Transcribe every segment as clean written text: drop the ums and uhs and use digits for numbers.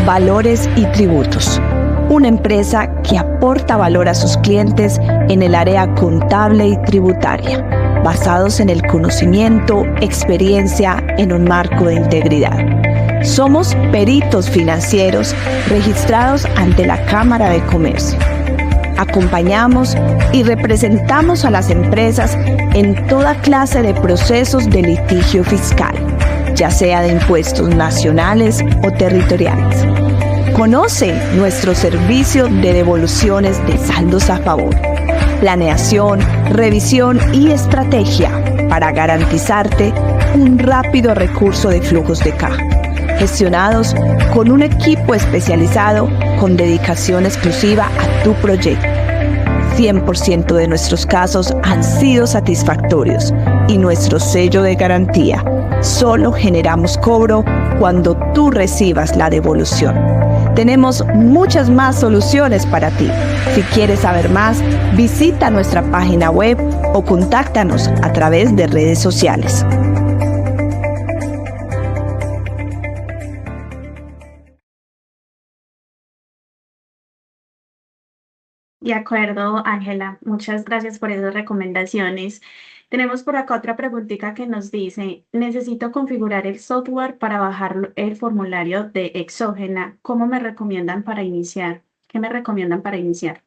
Valores y Tributos, una empresa que aporta valor a sus clientes en el área contable y tributaria, basados en el conocimiento, experiencia en un marco de integridad. Somos peritos financieros registrados ante la Cámara de Comercio. Acompañamos y representamos a las empresas en toda clase de procesos de litigio fiscal, ya sea de impuestos nacionales o territoriales. Conoce nuestro servicio de devoluciones de saldos a favor, planeación, revisión y estrategia para garantizarte un rápido recurso de flujos de caja, gestionados con un equipo especializado con dedicación exclusiva a tu proyecto. 100% de nuestros casos han sido satisfactorios y nuestro sello de garantía: solo generamos cobro cuando tú recibas la devolución. Tenemos muchas más soluciones para ti. Si quieres saber más, visita nuestra página web o contáctanos a través de redes sociales. De acuerdo, Ángela. Muchas gracias por esas recomendaciones. Tenemos por acá otra preguntita que nos dice, necesito configurar el software para bajar el formulario de Exógena. ¿Cómo me recomiendan para iniciar? ¿Qué me recomiendan para iniciar?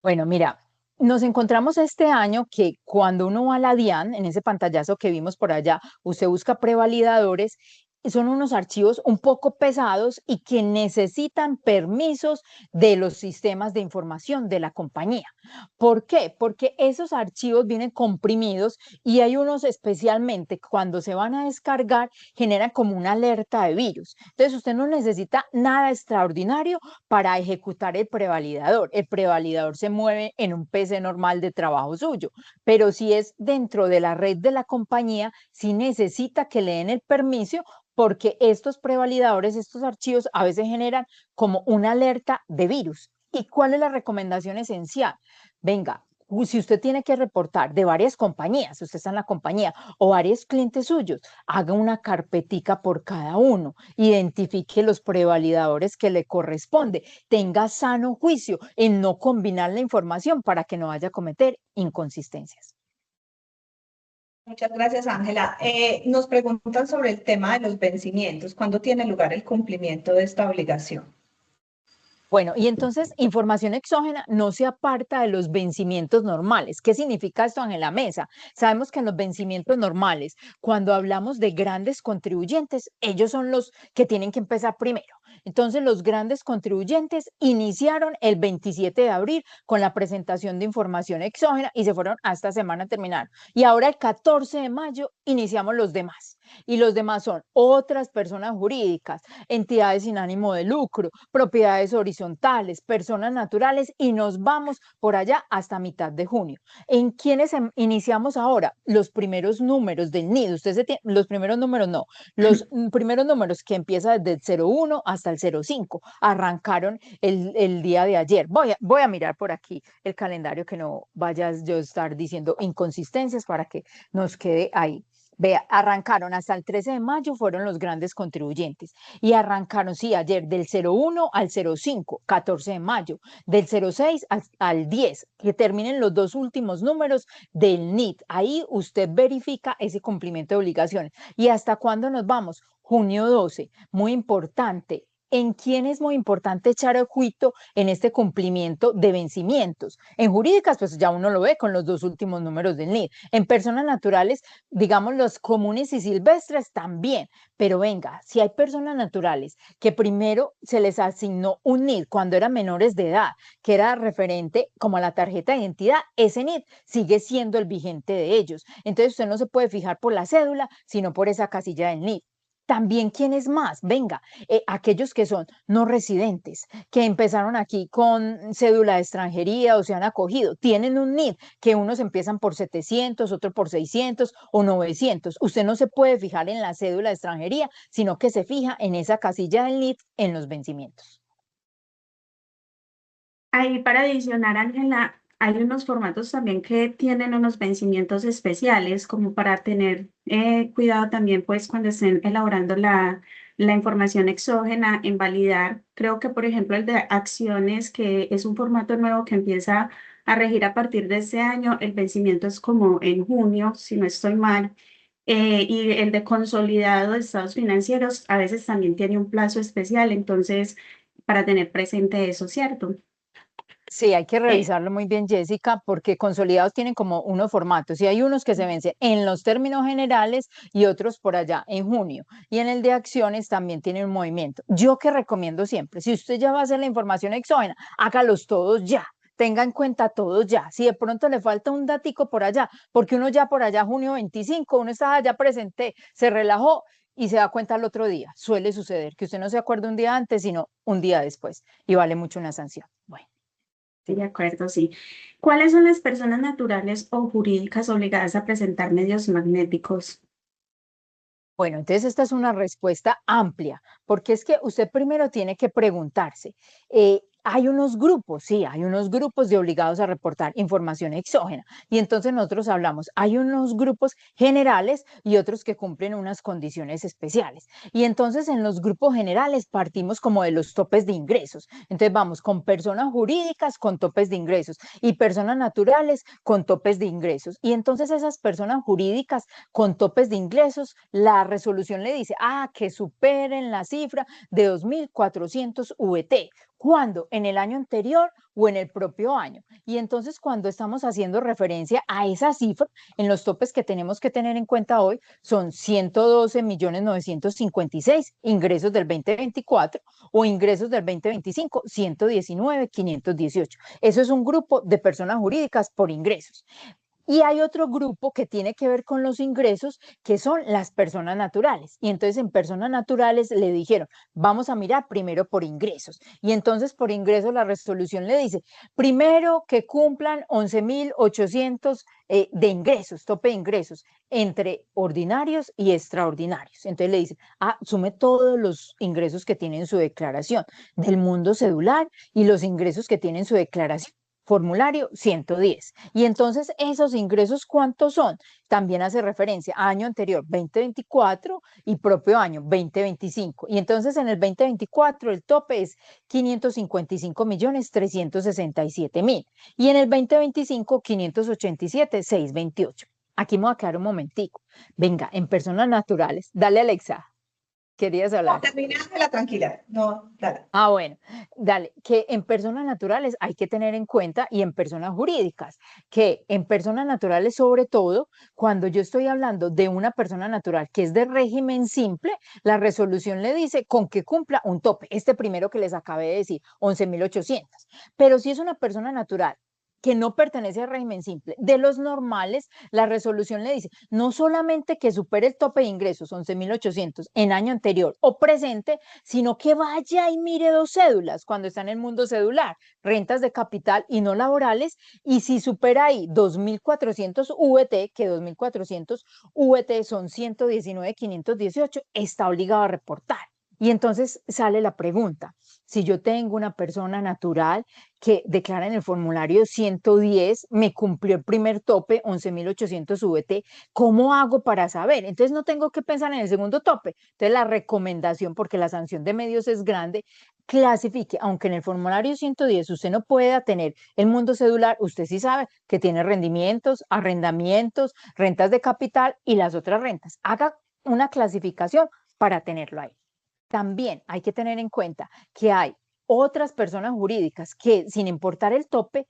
Bueno, mira, nos encontramos este año que cuando uno va a la DIAN, en ese pantallazo que vimos por allá, usted busca prevalidadores, son unos archivos un poco pesados y que necesitan permisos de los sistemas de información de la compañía. ¿Por qué? Porque esos archivos vienen comprimidos y hay unos especialmente cuando se van a descargar generan como una alerta de virus. Entonces usted no necesita nada extraordinario para ejecutar el prevalidador. El prevalidador se mueve en un PC normal de trabajo suyo, pero si es dentro de la red de la compañía, sí necesita que le den el permiso porque estos prevalidadores, estos archivos a veces generan como una alerta de virus. ¿Y cuál es la recomendación esencial? Venga, si usted tiene que reportar de varias compañías, si usted está en la compañía o varios clientes suyos, haga una carpetica por cada uno, identifique los prevalidadores que le corresponde, tenga sano juicio en no combinar la información para que no vaya a cometer inconsistencias. Muchas gracias, Ángela. Nos preguntan sobre el tema de los vencimientos. ¿Cuándo tiene lugar el cumplimiento de esta obligación? Bueno, y entonces información exógena no se aparta de los vencimientos normales. ¿Qué significa esto, Ángela Mesa? Sabemos que en los vencimientos normales, cuando hablamos de grandes contribuyentes, ellos son los que tienen que empezar primero. Entonces, los grandes contribuyentes iniciaron el 27 de abril con la presentación de información exógena y se fueron a esta semana a terminar. Y ahora el 14 de mayo iniciamos los demás. Y los demás son otras personas jurídicas, entidades sin ánimo de lucro, propiedades horizontales, personas naturales y nos vamos por allá hasta mitad de junio. ¿En quiénes iniciamos ahora? Los primeros números del NID. Los primeros números no, los primeros números que empieza desde el 01 hasta el 05. Arrancaron el día de ayer. Voy a mirar por aquí el calendario que no vayas yo a estar diciendo inconsistencias para que nos quede ahí. Vea, arrancaron hasta el 13 de mayo, fueron los grandes contribuyentes. Y arrancaron, sí, ayer del 01 al 05, 14 de mayo, del 06 al 10, que terminen los dos últimos números del NIT. Ahí usted verifica ese cumplimiento de obligaciones. ¿Y hasta cuándo nos vamos? Junio 12, muy importante. ¿En quién es muy importante echar ojito en este cumplimiento de vencimientos? En jurídicas, pues ya uno lo ve con los dos últimos números del NID. En personas naturales, digamos los comunes y silvestres también. Pero venga, si hay personas naturales que primero se les asignó un NID cuando eran menores de edad, que era referente como a la tarjeta de identidad, ese NID sigue siendo el vigente de ellos. Entonces usted no se puede fijar por la cédula, sino por esa casilla del NID. También, ¿quién es más? Venga, aquellos que son no residentes, que empezaron aquí con cédula de extranjería o se han acogido, tienen un NID, que unos empiezan por 700, otros por 600 o 900. Usted no se puede fijar en la cédula de extranjería, sino que se fija en esa casilla del NID en los vencimientos. Ahí para adicionar, Ángela, hay unos formatos también que tienen unos vencimientos especiales, como para tener cuidado también, pues, cuando estén elaborando la información exógena en validar. Creo que, por ejemplo, el de acciones, que es un formato nuevo que empieza a regir a partir de este año, el vencimiento es como en junio, si no estoy mal. Y el de consolidado de estados financieros a veces también tiene un plazo especial, entonces, para tener presente eso, ¿cierto? Sí, hay que Eh, revisarlo muy bien, Jessica, porque consolidados tienen como unos formatos y hay unos que se vencen en los términos generales y otros por allá en junio. Y en el de acciones también tiene un movimiento. Yo que recomiendo siempre, si usted ya va a hacer la información exógena, hágalos todos ya. Tenga en cuenta todos ya. Si de pronto le falta un datico por allá, porque uno ya por allá, junio 25, uno estaba ya presente, se relajó y se da cuenta al otro día. Suele suceder que usted no se acuerde un día antes, sino un día después. Y vale mucho una sanción. Bueno. Sí, de acuerdo, sí. ¿Cuáles son las personas naturales o jurídicas obligadas a presentar medios magnéticos? Bueno, entonces esta es una respuesta amplia, porque es que usted primero tiene que preguntarse, hay unos grupos, sí, hay unos grupos de obligados a reportar información exógena, y entonces nosotros hablamos, hay unos grupos generales y otros que cumplen unas condiciones especiales, y entonces en los grupos generales partimos como de los topes de ingresos, entonces vamos con personas jurídicas con topes de ingresos y personas naturales con topes de ingresos, y entonces esas personas jurídicas con topes de ingresos, la resolución le dice, que superen la cifra de 2.400 VT. ¿Cuándo? ¿En el año anterior o en el propio año? Y entonces cuando estamos haciendo referencia a esa cifra, en los topes que tenemos que tener en cuenta hoy, son 112.956 ingresos del 2024 o ingresos del 2025, 119.518. Eso es un grupo de personas jurídicas por ingresos. Y hay otro grupo que tiene que ver con los ingresos, que son las personas naturales. Y entonces en personas naturales le dijeron, vamos a mirar primero por ingresos. Y entonces por ingresos la resolución le dice, primero que cumplan 11.800 de ingresos, tope de ingresos, entre ordinarios y extraordinarios. Entonces le dice, sume todos los ingresos que tiene en su declaración del mundo cedular y los ingresos que tiene en su declaración formulario 110. Y entonces esos ingresos, ¿cuántos son? También hace referencia a año anterior 2024 y propio año 2025. Y entonces en el 2024 el tope es 555.367.000 y en el 2025 587.628. Aquí me voy a quedar un momentico. Venga, en personas naturales, dale Alexa, querías No, hablar. terminásela tranquila. No, dale. Bueno, dale, que en personas naturales hay que tener en cuenta y en personas jurídicas, que en personas naturales sobre todo, cuando yo estoy hablando de una persona natural que es de régimen simple, la resolución le dice con que cumpla un tope, este primero que les acabé de decir, 11.800. Pero si es una persona natural que no pertenece al régimen simple, de los normales, la resolución le dice no solamente que supere el tope de ingresos, 11.800 en año anterior o presente, sino que vaya y mire dos cédulas cuando está en el mundo cedular, rentas de capital y no laborales, y si supera ahí 2.400 VT, que 2.400 VT son 119.518, está obligado a reportar. Y entonces sale la pregunta, si yo tengo una persona natural que declara en el formulario 110, me cumplió el primer tope, 11.800 VT, ¿cómo hago para saber? Entonces no tengo que pensar en el segundo tope. Entonces la recomendación, porque la sanción de medios es grande, clasifique, aunque en el formulario 110 usted no pueda tener el mundo cedular, usted sí sabe que tiene rendimientos, arrendamientos, rentas de capital y las otras rentas. Haga una clasificación para tenerlo ahí. También hay que tener en cuenta que hay otras personas jurídicas que, sin importar el tope,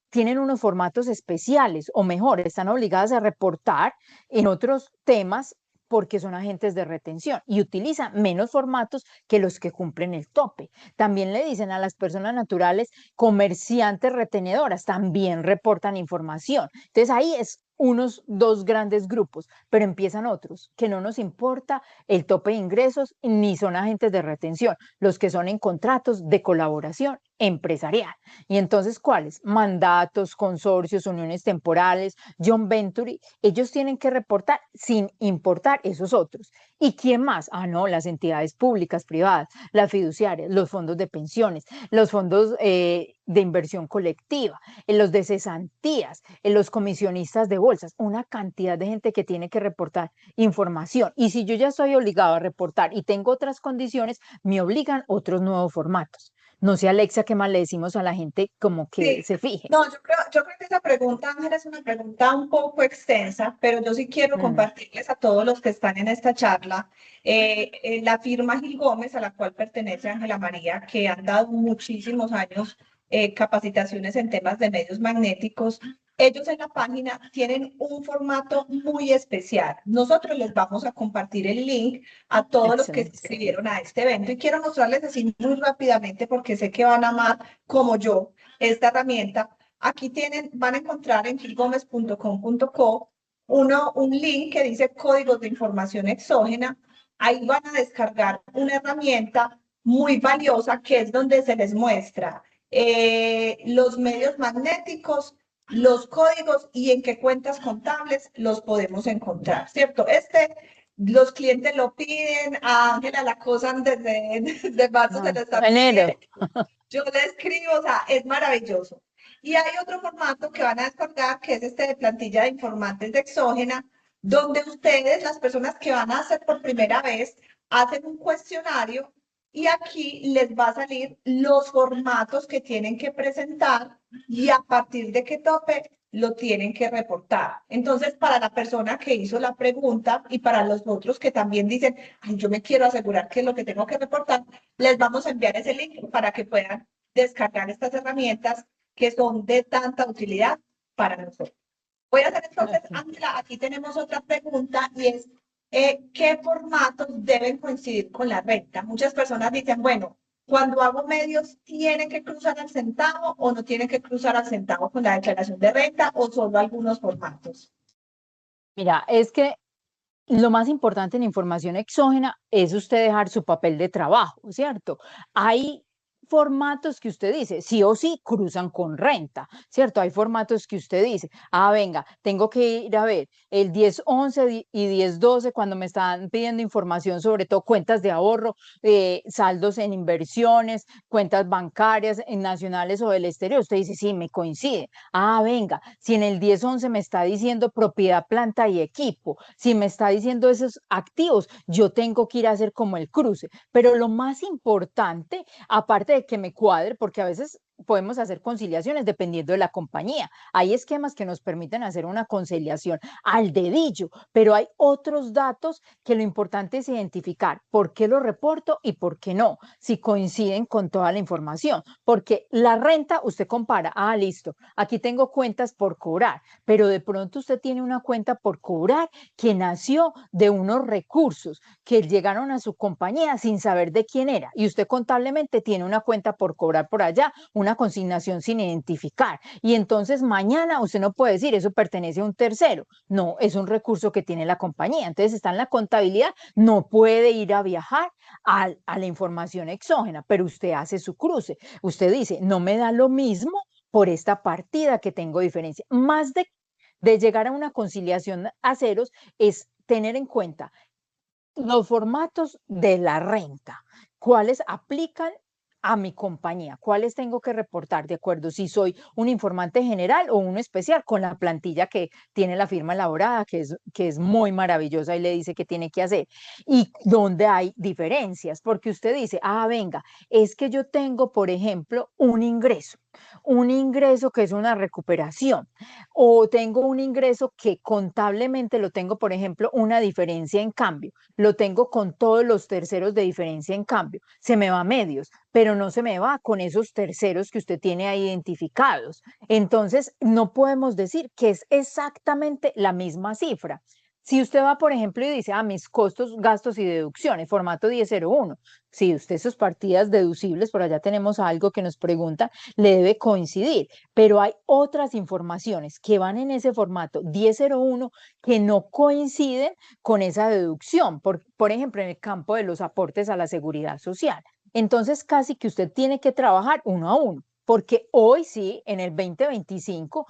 tienen unos formatos especiales o mejor, están obligadas a reportar en otros temas porque son agentes de retención y utilizan menos formatos que los que cumplen el tope. También le dicen a las personas naturales, comerciantes retenedoras, también reportan información. Entonces ahí es unos dos grandes grupos, pero empiezan otros que no nos importa el tope de ingresos ni son agentes de retención, los que son en contratos de colaboración empresarial. Y entonces, ¿cuáles? Mandatos, consorcios, uniones temporales, joint venture, ellos tienen que reportar sin importar esos otros. ¿Y quién más? Ah, no, las entidades públicas, privadas, las fiduciarias, los fondos de pensiones, los fondos de inversión colectiva, los de cesantías, los comisionistas de bolsas, una cantidad de gente que tiene que reportar información. Y si yo ya estoy obligado a reportar y tengo otras condiciones, me obligan otros nuevos formatos. No sé, Alexa, qué más le decimos a la gente como que Sí, se fije. no, yo creo que esa pregunta, Ángela, es una pregunta un poco extensa, pero yo sí quiero Mm, compartirles a todos los que están en esta charla la firma Gil Gómez, a la cual pertenece Ángela María, que han dado muchísimos años capacitaciones en temas de medios magnéticos. Ellos en la página tienen un formato muy especial. Nosotros les vamos a compartir el link a todos los que se excelente. inscribieron a este evento y quiero mostrarles así muy rápidamente porque sé que van a amar como yo esta herramienta. Aquí tienen, van a encontrar en gilgomez.com.co un link que dice códigos de información exógena. Ahí van a descargar una herramienta muy valiosa que es donde se les muestra los medios magnéticos, los códigos y en qué cuentas contables los podemos encontrar, ¿cierto? Los clientes lo piden, a Ángela la cosa desde marzo se Ah, lo está enero. pidiendo. Yo le escribo, o sea, es maravilloso. Y hay otro formato que van a descargar, que es este de plantilla de informantes de Exógena, donde ustedes, las personas que van a hacer por primera vez, hacen un cuestionario y aquí les va a salir los formatos que tienen que presentar y a partir de qué tope lo tienen que reportar. Entonces, para la persona que hizo la pregunta y para los otros que también dicen, ay, yo me quiero asegurar que es lo que tengo que reportar, les vamos a enviar ese link para que puedan descargar estas herramientas que son de tanta utilidad para nosotros. Voy a hacer entonces, Ok. Ángela, aquí tenemos otra pregunta y es, ¿qué formatos deben coincidir con la renta? Muchas personas dicen, bueno, cuando hago medios, ¿tienen que cruzar al centavo o no tienen que cruzar al centavo con la declaración de renta o solo algunos formatos? Mira, es que lo más importante en información exógena es usted dejar su papel de trabajo, ¿cierto? Hay formatos que usted dice, sí o sí cruzan con renta, ¿cierto? Hay formatos que usted dice, ah, venga, tengo que ir a ver el 1011 y 1012 cuando me están pidiendo información sobre todo cuentas de ahorro, saldos en inversiones, cuentas bancarias en nacionales o del exterior. Usted dice, sí, me coincide. Ah, venga, si en el 1011 me está diciendo propiedad, planta y equipo, si me está diciendo esos activos, yo tengo que ir a hacer como el cruce. Pero lo más importante, aparte de que me cuadre, porque a veces podemos hacer conciliaciones dependiendo de la compañía. Hay esquemas que nos permiten hacer una conciliación al dedillo, pero hay otros datos que lo importante es identificar por qué lo reporto y por qué no, si coinciden con toda la información. Porque la renta, usted compara, ah, listo, aquí tengo cuentas por cobrar, pero de pronto usted tiene una cuenta por cobrar que nació de unos recursos que llegaron a su compañía sin saber de quién era y usted contablemente tiene una cuenta por cobrar por allá, una consignación sin identificar y entonces mañana usted no puede decir eso pertenece a un tercero, no, es un recurso que tiene la compañía, entonces está en la contabilidad, no puede ir a viajar a la información exógena, pero usted hace su cruce, usted dice, no me da lo mismo por esta partida que tengo diferencia, más de llegar a una conciliación a ceros es tener en cuenta los formatos de la renta, cuáles aplican a mi compañía, cuáles tengo que reportar de acuerdo si soy un informante general o uno especial con la plantilla que tiene la firma elaborada, que es muy maravillosa y le dice qué tiene que hacer. Y donde hay diferencias, porque usted dice, ah, venga, es que yo tengo, por ejemplo, un ingreso que es una recuperación o tengo un ingreso que contablemente lo tengo, por ejemplo, una diferencia en cambio, lo tengo con todos los terceros de diferencia en cambio, se me va a medios, pero no se me va con esos terceros que usted tiene ahí identificados. Entonces, no podemos decir que es exactamente la misma cifra. Si usted va, por ejemplo, y dice, mis costos, gastos y deducciones, formato 1001, si usted sus partidas deducibles, por allá tenemos algo que nos pregunta, le debe coincidir, pero hay otras informaciones que van en ese formato 1001 que no coinciden con esa deducción, por ejemplo, en el campo de los aportes a la seguridad social. Entonces casi que usted tiene que trabajar uno a uno, porque hoy sí, en el 2025,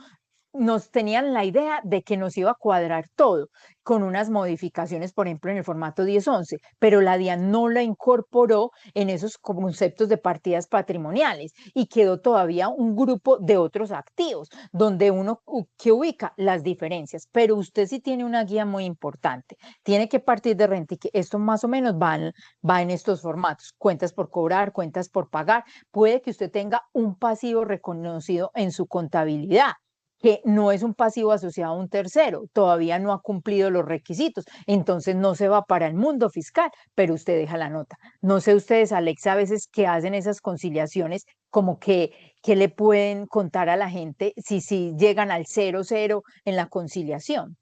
nos tenían la idea de que nos iba a cuadrar todo con unas modificaciones, por ejemplo, en el formato 10-11, pero la DIAN no la incorporó en esos conceptos de partidas patrimoniales y quedó todavía un grupo de otros activos donde uno que ubica las diferencias, pero usted sí tiene una guía muy importante, tiene que partir de renta y que esto más o menos va en estos formatos, cuentas por cobrar, cuentas por pagar, puede que usted tenga un pasivo reconocido en su contabilidad que no es un pasivo asociado a un tercero, todavía no ha cumplido los requisitos, entonces no se va para el mundo fiscal, pero usted deja la nota. No sé ustedes, Alexa, a veces que hacen esas conciliaciones, como que le pueden contar a la gente si llegan al 00 en la conciliación.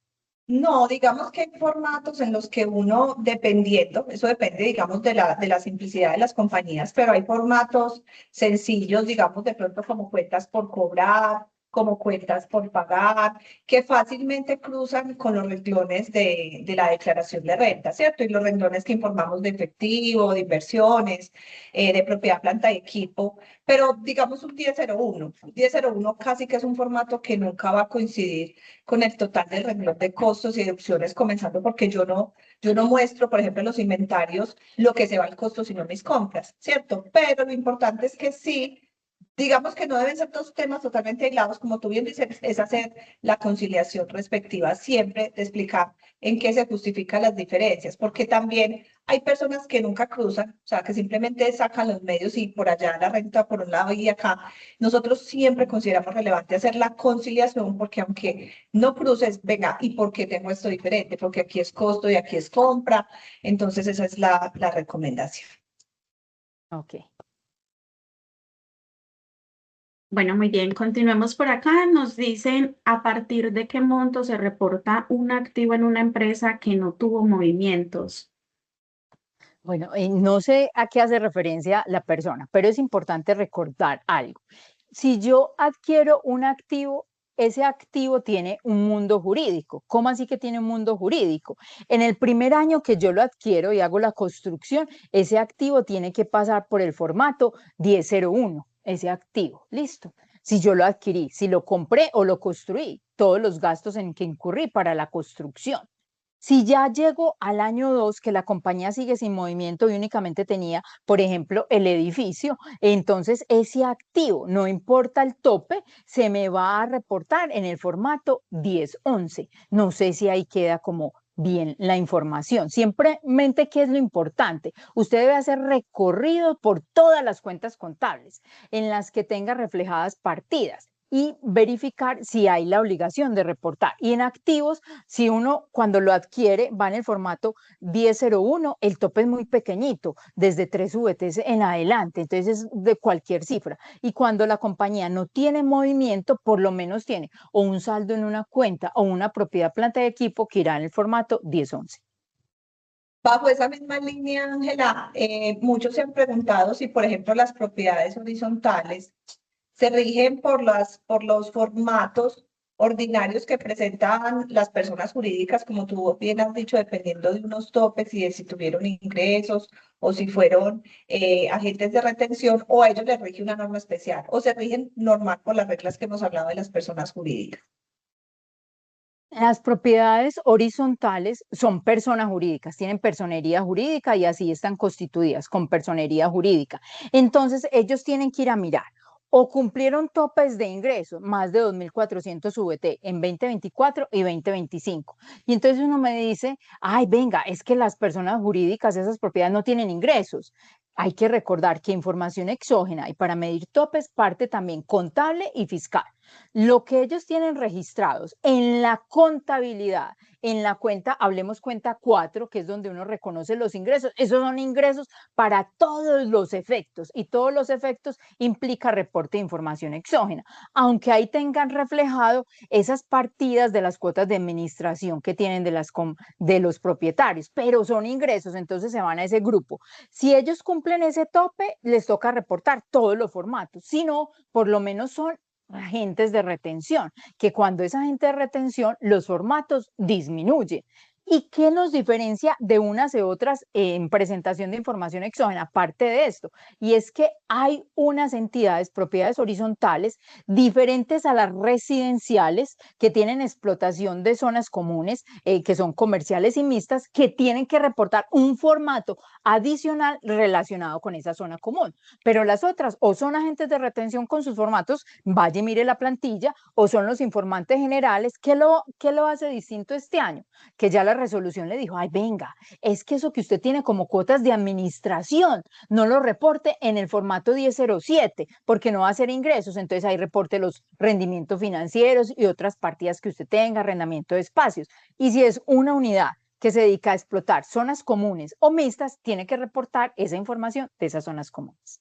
No, digamos que hay formatos en los que uno, dependiendo, eso depende, digamos, de la simplicidad de las compañías, pero hay formatos sencillos, digamos, de pronto como cuentas por cobrar, como cuentas por pagar, que fácilmente cruzan con los renglones de la declaración de renta, ¿cierto? Y los renglones que informamos de efectivo, de inversiones, de propiedad, planta y equipo, pero digamos un 1001. Un 1001 casi que es un formato que nunca va a coincidir con el total del renglón de costos y deducciones, comenzando porque yo no muestro, por ejemplo, en los inventarios lo que se va al costo, sino mis compras, ¿cierto? Pero lo importante es que sí, digamos que no deben ser dos temas totalmente aislados, como tú bien dices, es hacer la conciliación respectiva siempre, de explicar en qué se justifican las diferencias, porque también hay personas que nunca cruzan, o sea, que simplemente sacan los medios y por allá la renta por un lado y acá. Nosotros siempre consideramos relevante hacer la conciliación porque aunque no cruces, venga, ¿y por qué tengo esto diferente? Porque aquí es costo y aquí es compra. Entonces esa es la recomendación. Ok. Bueno, muy bien, continuemos por acá. Nos dicen a partir de qué monto se reporta un activo en una empresa que no tuvo movimientos. Bueno, no sé a qué hace referencia la persona, pero es importante recordar algo. Si yo adquiero un activo, ese activo tiene un mundo jurídico. ¿Cómo así que tiene un mundo jurídico? En el primer año que yo lo adquiero y hago la construcción, ese activo tiene que pasar por el formato 1001, ese activo. Listo. Si yo lo adquirí, si lo compré o lo construí, todos los gastos en que incurrí para la construcción. Si ya llego al año 2, que la compañía sigue sin movimiento y únicamente tenía, por ejemplo, el edificio, entonces ese activo, no importa el tope, se me va a reportar en el formato 1011. No sé si ahí queda como bien la información. Simplemente, ¿qué es lo importante? Usted debe hacer recorrido por todas las cuentas contables en las que tenga reflejadas partidas y verificar si hay la obligación de reportar. Y en activos, si uno cuando lo adquiere va en el formato 1001, el tope es muy pequeñito, desde 3 VTs en adelante, entonces es de cualquier cifra. Y cuando la compañía no tiene movimiento, por lo menos tiene o un saldo en una cuenta o una propiedad, planta de equipo que irá en el formato 1011. Bajo esa misma línea, Ángela, muchos se han preguntado si, por ejemplo, las propiedades horizontales se rigen por los formatos ordinarios que presentan las personas jurídicas, como tú bien has dicho, dependiendo de unos topes y de si tuvieron ingresos o si fueron agentes de retención, o a ellos les rige una norma especial, o se rigen normal por las reglas que hemos hablado de las personas jurídicas. Las propiedades horizontales son personas jurídicas, tienen personería jurídica y así están constituidas con personería jurídica. Entonces, ellos tienen que ir a mirar o cumplieron topes de ingresos, más de 2.400 VT en 2024 y 2025. Y entonces uno me dice, ay, venga, es que las personas jurídicas, esas propiedades no tienen ingresos. Hay que recordar que información exógena y para medir topes parte también contable y fiscal. Lo que ellos tienen registrados en la contabilidad, en la cuenta, hablemos cuenta 4, que es donde uno reconoce los ingresos, esos son ingresos para todos los efectos y todos los efectos implica reporte de información exógena, aunque ahí tengan reflejado esas partidas de las cuotas de administración que tienen de los propietarios, pero son ingresos, entonces se van a ese grupo. Si ellos cumplen ese tope, les toca reportar todos los formatos, si no, por lo menos son agentes de retención, que cuando es agente de retención, los formatos disminuyen. ¿Y qué nos diferencia de unas y otras en presentación de información exógena? Aparte de esto, y es que hay unas entidades, propiedades horizontales, diferentes a las residenciales, que tienen explotación de zonas comunes, que son comerciales y mixtas, que tienen que reportar un formato adicional relacionado con esa zona común. Pero las otras o son agentes de retención con sus formatos, vaya y mire la plantilla, o son los informantes generales. ¿Qué lo hace distinto este año? Que ya la resolución le dijo, ay, venga, es que eso que usted tiene como cuotas de administración, no lo reporte en el formato 1007, porque no va a hacer ingresos, entonces ahí reporte los rendimientos financieros y otras partidas que usted tenga, arrendamiento de espacios. Y si es una unidad que se dedica a explotar zonas comunes o mixtas, tiene que reportar esa información de esas zonas comunes.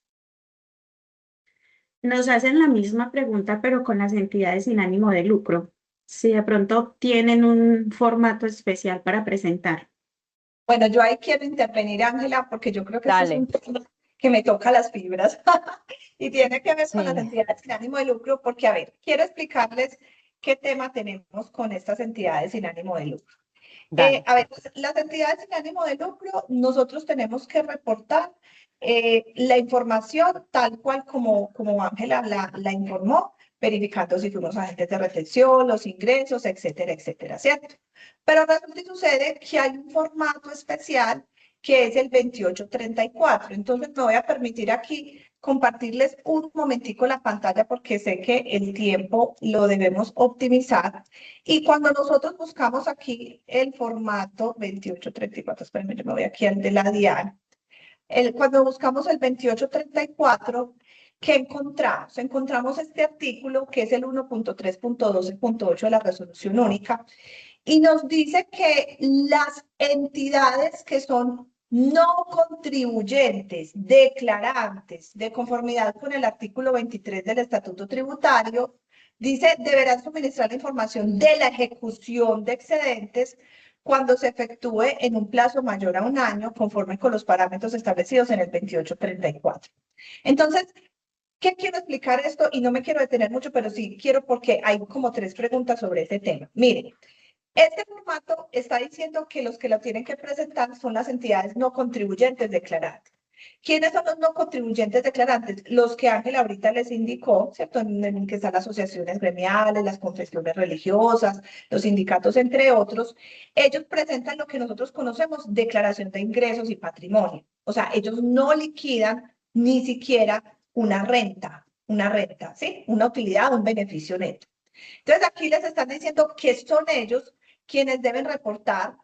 Nos hacen la misma pregunta, pero con las entidades sin ánimo de lucro. Si de pronto tienen un formato especial para presentar. Bueno, yo ahí quiero intervenir, Ángela, porque yo creo que este es Dale. un tema que me toca las fibras y tiene que ver con las Sí, entidades sin ánimo de lucro, porque, a ver, quiero explicarles qué tema tenemos con estas entidades sin ánimo de lucro. dale. A ver, pues, las entidades sin ánimo de lucro, nosotros tenemos que reportar la información tal cual como Ángela la informó, verificando si fuimos agentes de retención, los ingresos, etcétera, etcétera, ¿cierto? Pero resulta y sucede que hay un formato especial que es el 2834. Entonces me voy a permitir aquí compartirles un momentico la pantalla porque sé que el tiempo lo debemos optimizar. Y cuando nosotros buscamos aquí el formato 2834, espérenme, yo me voy aquí al de la DIAN. Cuando buscamos el 2834, ¿qué encontramos? Encontramos este artículo que es el 1.3.12.8 de la resolución única y nos dice que las entidades que son no contribuyentes, declarantes, de conformidad con el artículo 23 del Estatuto Tributario, dice, deberán suministrar la información de la ejecución de excedentes cuando se efectúe en un plazo mayor a un año, conforme con los parámetros establecidos en el 2834. Entonces, ¿qué quiero explicar esto? Y no me quiero detener mucho, pero sí quiero porque hay como 3 preguntas sobre ese tema. Miren, este formato está diciendo que los que lo tienen que presentar son las entidades no contribuyentes declarantes. ¿Quiénes son los no contribuyentes declarantes? Los que Ángela ahorita les indicó, ¿cierto? En el que están las asociaciones gremiales, las confesiones religiosas, los sindicatos, entre otros. Ellos presentan lo que nosotros conocemos declaración de ingresos y patrimonio. O sea, ellos no liquidan ni siquiera una renta, ¿sí? Una utilidad, un beneficio neto. Entonces aquí les están diciendo que son ellos quienes deben reportar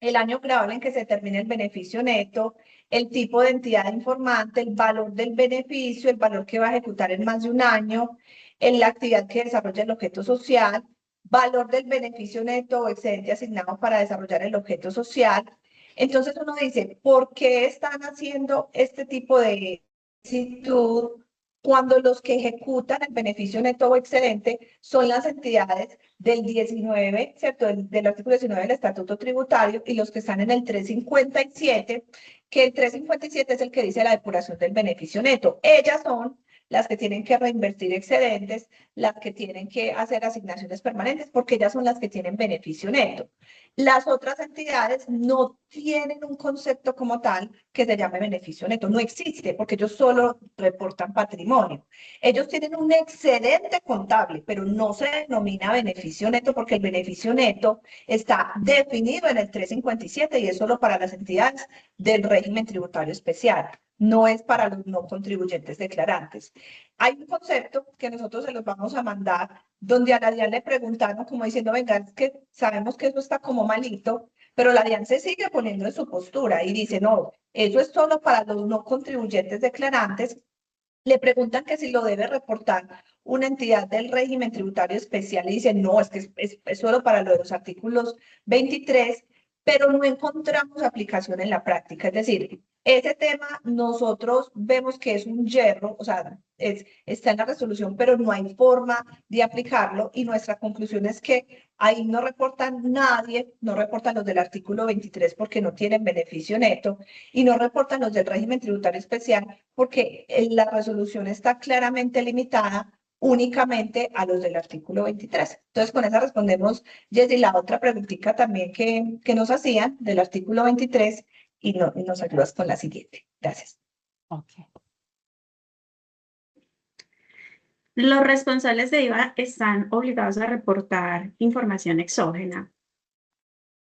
el año grabable en que se determine el beneficio neto, el tipo de entidad informante, el valor del beneficio, el valor que va a ejecutar en más de un año, en la actividad que desarrolla el objeto social, valor del beneficio neto o excedente asignado para desarrollar el objeto social. Entonces uno dice, ¿por qué están haciendo este tipo de solicitud cuando los que ejecutan el beneficio neto o excedente son las entidades del 19, ¿cierto? Del artículo 19 del Estatuto Tributario y los que están en el 357, que el 357 es el que dice la depuración del beneficio neto. Ellas son las que tienen que reinvertir excedentes, las que tienen que hacer asignaciones permanentes, porque ellas son las que tienen beneficio neto. Las otras entidades no tienen un concepto como tal que se llame beneficio neto. No existe porque ellos solo reportan patrimonio. Ellos tienen un excedente contable, pero no se denomina beneficio neto porque el beneficio neto está definido en el 357 y es solo para las entidades del régimen tributario especial. No es para los no contribuyentes declarantes. Hay un concepto que nosotros se los vamos a mandar donde a la DIAN le preguntaron como diciendo, venga, es que sabemos que eso está como malito, pero la DIAN se sigue poniendo en su postura y dice, no, eso es solo para los no contribuyentes declarantes. Le preguntan que si lo debe reportar una entidad del régimen tributario especial y dice, no, es que es solo para lo de los artículos 23, pero no encontramos aplicación en la práctica. Es decir, ese tema nosotros vemos que es un yerro, o sea, está en la resolución, pero no hay forma de aplicarlo y nuestra conclusión es que ahí no reportan nadie, no reportan los del artículo 23 porque no tienen beneficio neto y no reportan los del régimen tributario especial porque la resolución está claramente limitada únicamente a los del artículo 23. Entonces, con esa respondemos, Jessy, la otra preguntita también que nos hacían del artículo 23 y nos ayudas con la siguiente. Gracias. Okay. Los responsables de IVA están obligados a reportar información exógena.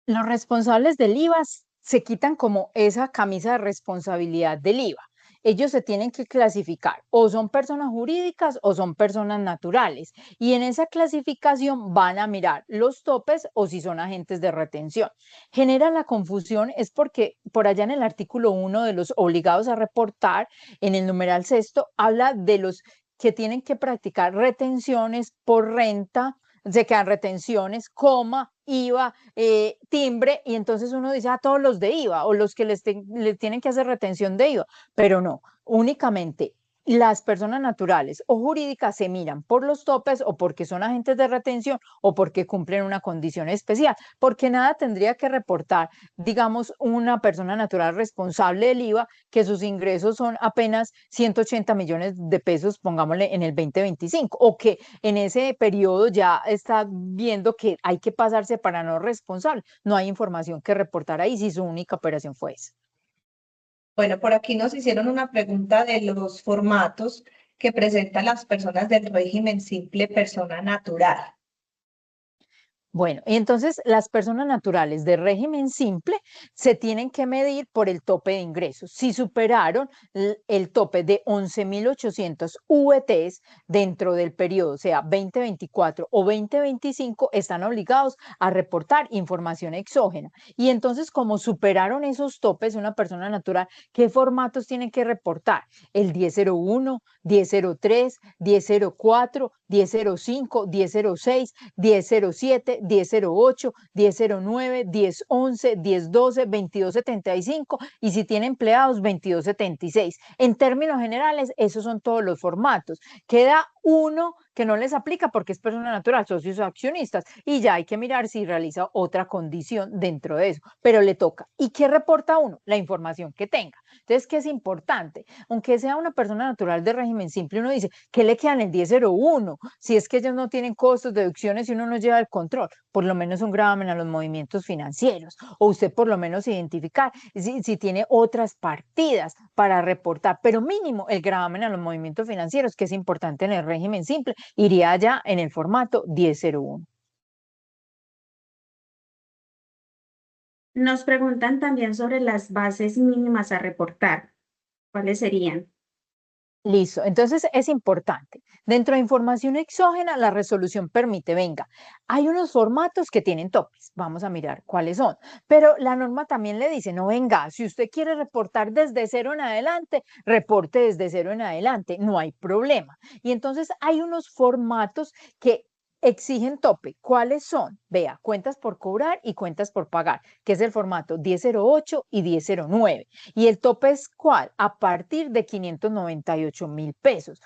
Los responsables del IVA se quitan como esa camisa de responsabilidad del IVA. Ellos se tienen que clasificar, o son personas jurídicas o son personas naturales, y en esa clasificación van a mirar los topes o si son agentes de retención. Genera la confusión es porque por allá en el artículo 1 de los obligados a reportar, en el numeral sexto, habla de los que tienen que practicar retenciones por renta, se quedan retenciones, coma, IVA, timbre, y entonces uno dice a todos los de IVA o los que les tienen que hacer retención de IVA, pero no, únicamente las personas naturales o jurídicas se miran por los topes o porque son agentes de retención o porque cumplen una condición especial, porque nada tendría que reportar, digamos, una persona natural responsable del IVA que sus ingresos son apenas 180 millones de pesos, pongámosle en el 2025, o que en ese periodo ya está viendo que hay que pasarse para no responsable. No hay información que reportar ahí si su única operación fue esa. Bueno, por aquí nos hicieron una pregunta de los formatos que presentan las personas del régimen simple persona natural. Bueno, y entonces las personas naturales de régimen simple se tienen que medir por el tope de ingresos. Si superaron el tope de 11.800 VTs dentro del periodo, sea 2024 o 2025, están obligados a reportar información exógena. Y entonces, como superaron esos topes, una persona natural, ¿qué formatos tienen que reportar? El 1001, 1003, 1004, 1005, 1006, 1007, 1008, 1009, 1011, 1012, 2275 y si tiene empleados 2276. En términos generales, esos son todos los formatos. Queda uno que no les aplica porque es persona natural, socios o accionistas, y ya hay que mirar si realiza otra condición dentro de eso, pero le toca. ¿Y qué reporta uno? La información que tenga. Entonces, ¿qué es importante? Aunque sea una persona natural de régimen simple, uno dice, ¿qué le queda en el 1001? Si es que ellos no tienen costos, deducciones y uno no lleva el control, por lo menos un gravamen a los movimientos financieros, o usted por lo menos identificar si tiene otras partidas para reportar, pero mínimo el gravamen a los movimientos financieros, que es importante en el régimen simple, iría ya en el formato 1001. Nos preguntan también sobre las bases mínimas a reportar. ¿Cuáles serían? Listo, entonces es importante. Dentro de información exógena, la resolución permite, venga, hay unos formatos que tienen topes, vamos a mirar cuáles son, pero la norma también le dice, no venga, si usted quiere reportar desde cero en adelante, reporte desde cero en adelante, no hay problema. Y entonces hay unos formatos que exigen tope. ¿Cuáles son? Vea, cuentas por cobrar y cuentas por pagar, que es el formato 1008 y 1009. ¿Y el tope es cuál? A partir de 598.000 pesos.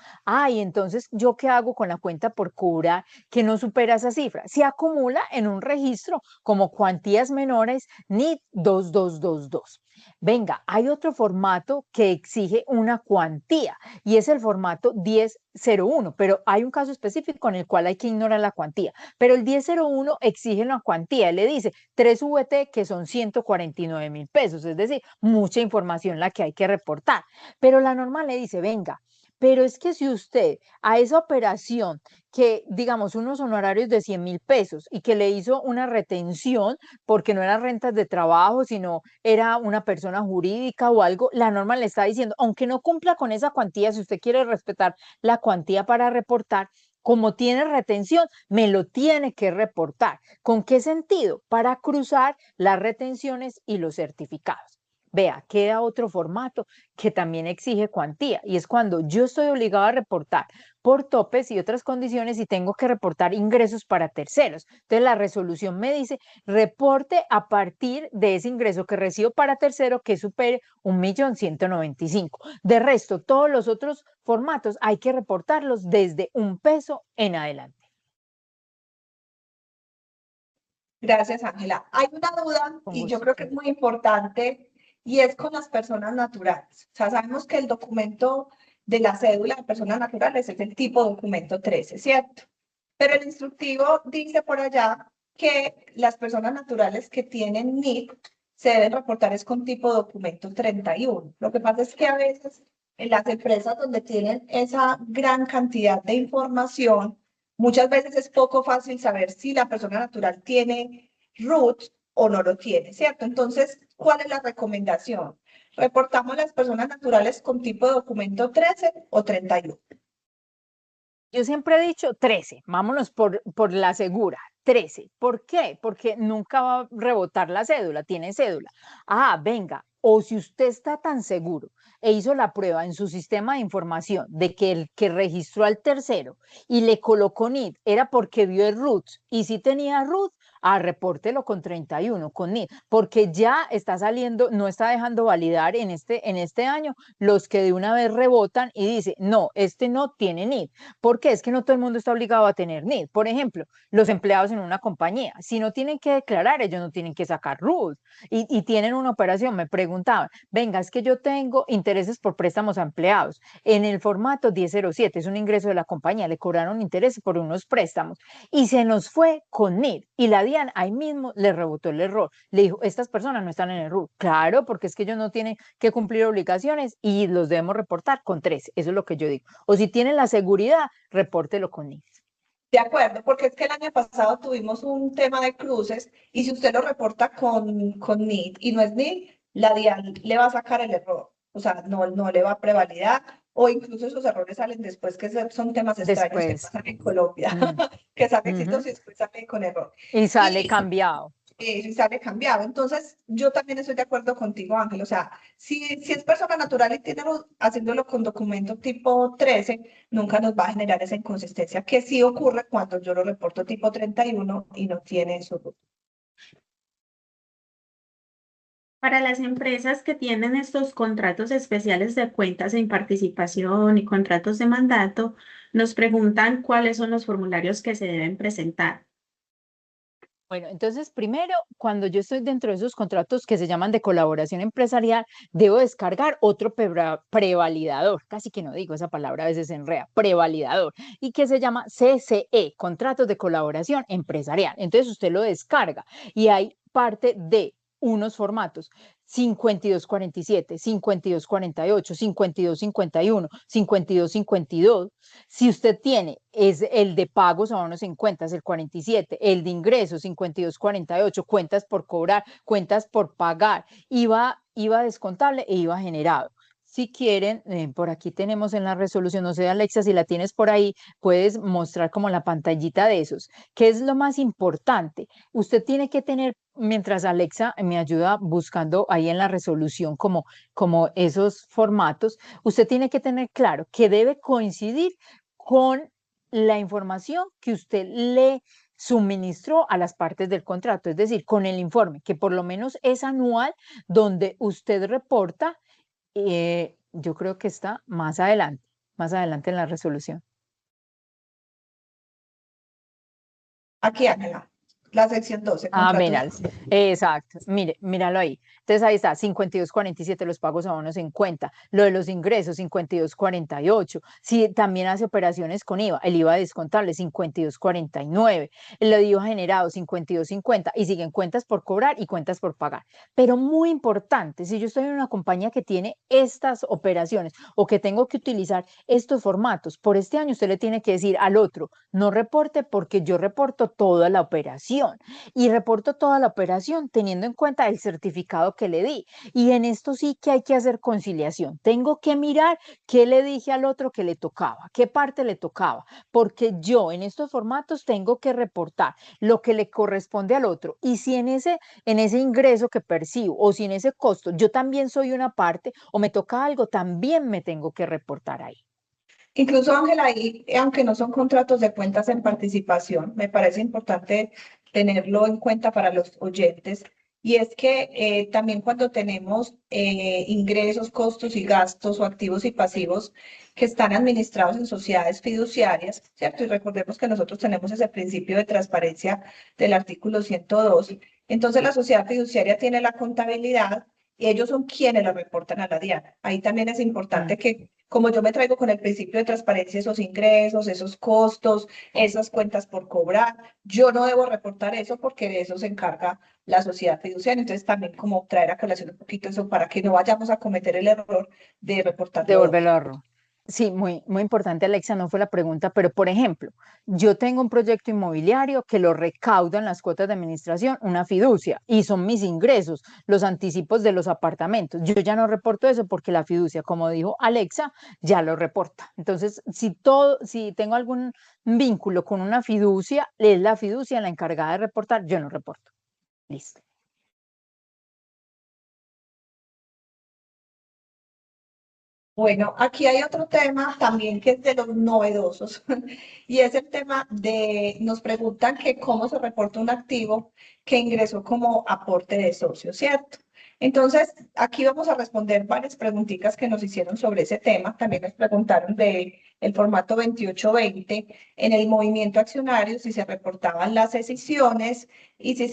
Y entonces, ¿yo qué hago con la cuenta por cobrar que no supera esa cifra? Se acumula en un registro como cuantías menores NIT 2222. Venga, hay otro formato que exige una cuantía y es el formato 1001, pero hay un caso específico en el cual hay que ignorar la cuantía, pero el 1001 exige una cuantía, le dice 3 VT que son 149.000 pesos, es decir, mucha información la que hay que reportar, pero la norma le dice, venga, pero es que si usted a esa operación que, digamos, unos honorarios de 100.000 pesos y que le hizo una retención porque no eran rentas de trabajo, sino era una persona jurídica o algo, la norma le está diciendo, aunque no cumpla con esa cuantía, si usted quiere respetar la cuantía para reportar, como tiene retención, me lo tiene que reportar. ¿Con qué sentido? Para cruzar las retenciones y los certificados. Vea, queda otro formato que también exige cuantía y es cuando yo estoy obligado a reportar por topes y otras condiciones y tengo que reportar ingresos para terceros. Entonces la resolución me dice, reporte a partir de ese ingreso que recibo para tercero que supere 1.195.000. De resto, todos los otros formatos hay que reportarlos desde 1 peso en adelante. Gracias, Ángela. Hay una duda y yo creo que es muy importante y es con las personas naturales. O sea, sabemos que el documento de la cédula de personas naturales es el tipo documento 13, ¿cierto? Pero el instructivo dice por allá que las personas naturales que tienen NIC se deben reportar es con tipo documento 31. Lo que pasa es que a veces en las empresas donde tienen esa gran cantidad de información, muchas veces es poco fácil saber si la persona natural tiene root o no lo tiene, ¿cierto? Entonces, ¿cuál es la recomendación? ¿Reportamos las personas naturales con tipo de documento 13 o 31? Yo siempre he dicho 13, vámonos por la segura, 13. ¿Por qué? Porque nunca va a rebotar la cédula, tiene cédula. Ah, venga, o si usted está tan seguro e hizo la prueba en su sistema de información de que el que registró al tercero y le colocó NID era porque vio el root y si tenía root, repórtelo con 31, con NID, porque ya está saliendo, no está dejando validar en este año los que de una vez rebotan y dice, no, este no tiene NID. ¿Por qué? Es que no todo el mundo está obligado a tener NID. Por ejemplo, los empleados en una compañía, si no tienen que declarar, ellos no tienen que sacar RUT y tienen una operación. Me preguntaban, venga, es que yo tengo intereses por préstamos a empleados. En el formato 1007, es un ingreso de la compañía, le cobraron intereses por unos préstamos y se nos fue con NID. Y la DIAN ahí mismo le rebotó el error. Le dijo, estas personas no están en el RUT. Claro, porque es que ellos no tienen que cumplir obligaciones y los debemos reportar con 13. Eso es lo que yo digo. O si tienen la seguridad, repórtelo con NID. De acuerdo, porque es que el año pasado tuvimos un tema de cruces y si usted lo reporta con NID y no es NID, la DIAN le va a sacar el error, o sea, no le va a prevalidar o incluso esos errores salen después, que son temas extraños que Después. pasan en Colombia, que sale exitoso y después sale con error. Y sale Y cambiado. y sale cambiado. Entonces, yo también estoy de acuerdo contigo, Ángel. O sea, si es persona natural y tiene haciéndolo con documento tipo 13, nunca nos va a generar esa inconsistencia que sí ocurre cuando yo lo reporto tipo 31 y no tiene eso. Para las empresas que tienen estos contratos especiales de cuentas en participación y contratos de mandato, nos preguntan cuáles son los formularios que se deben presentar. Bueno, entonces primero, cuando yo estoy dentro de esos contratos que se llaman de colaboración empresarial, debo descargar otro prevalidador, casi que no digo esa palabra, a veces se enreda, prevalidador, y que se llama CCE, Contratos de Colaboración Empresarial. Entonces usted lo descarga y hay parte de unos formatos 5247, 5248, 5251, 5252. Si usted tiene, es el de pagos a bonos en cuentas, el 47, el de ingresos, 5248, cuentas por cobrar, cuentas por pagar, IVA descontable e IVA generado. Si quieren, por aquí tenemos en la resolución, no sé, Alexa, si la tienes por ahí, puedes mostrar como la pantallita de esos. ¿Qué es lo más importante? Usted tiene que tener, mientras Alexa me ayuda buscando ahí en la resolución como esos formatos, usted tiene que tener claro que debe coincidir con la información que usted le suministró a las partes del contrato, es decir, con el informe, que por lo menos es anual, donde usted reporta, yo creo que está más adelante en la resolución. Aquí, Ángela, la sección 12, Mira, contratos. exacto, míralo ahí. Entonces ahí está, 5247, los pagos a bonos en cuenta, lo de los ingresos, 5248, si también hace operaciones con IVA, el IVA descontable, 5249, lo de IVA generado, 5250, y siguen cuentas por cobrar y cuentas por pagar. Pero muy importante, si yo estoy en una compañía que tiene estas operaciones o que tengo que utilizar estos formatos, por este año usted le tiene que decir al otro, no reporte porque yo reporto toda la operación. Y reporto toda la operación teniendo en cuenta el certificado que le di. Y en esto sí que hay que hacer conciliación. Tengo que mirar qué le dije al otro que le tocaba, qué parte le tocaba, porque yo en estos formatos tengo que reportar lo que le corresponde al otro. Y si en ese ingreso que percibo o si en ese costo yo también soy una parte o me toca algo, también me tengo que reportar ahí. Incluso, Ángela, ahí, aunque no son contratos de cuentas en participación, me parece importante tenerlo en cuenta para los oyentes. Y es que también cuando tenemos ingresos, costos y gastos o activos y pasivos que están administrados en sociedades fiduciarias, ¿cierto? Y recordemos que nosotros tenemos ese principio de transparencia del artículo 102. Entonces, la sociedad fiduciaria tiene la contabilidad y ellos son quienes lo reportan a la DIAN. Ahí también es importante que como yo me traigo con el principio de transparencia esos ingresos, esos costos, esas cuentas por cobrar, yo no debo reportar eso porque de eso se encarga la sociedad fiduciaria. Entonces también como traer a colación un poquito eso para que no vayamos a cometer el error de reportarlo Devolver doble. el ahorro. Sí, muy importante, Alexa, no fue la pregunta, pero por ejemplo, yo tengo un proyecto inmobiliario que lo recauda en las cuotas de administración, una fiducia, y son mis ingresos, los anticipos de los apartamentos. Yo ya no reporto eso porque la fiducia, como dijo Alexa, ya lo reporta. Entonces, si tengo algún vínculo con una fiducia, es la fiducia la encargada de reportar, yo no reporto. Listo. Bueno, aquí hay otro tema también que es de los novedosos y es el tema de, nos preguntan que cómo se reporta un activo que ingresó como aporte de socio, ¿cierto? Entonces, aquí vamos a responder varias preguntitas que nos hicieron sobre ese tema. También nos preguntaron de el formato 2820 en el movimiento accionario, si se reportaban las escisiones y si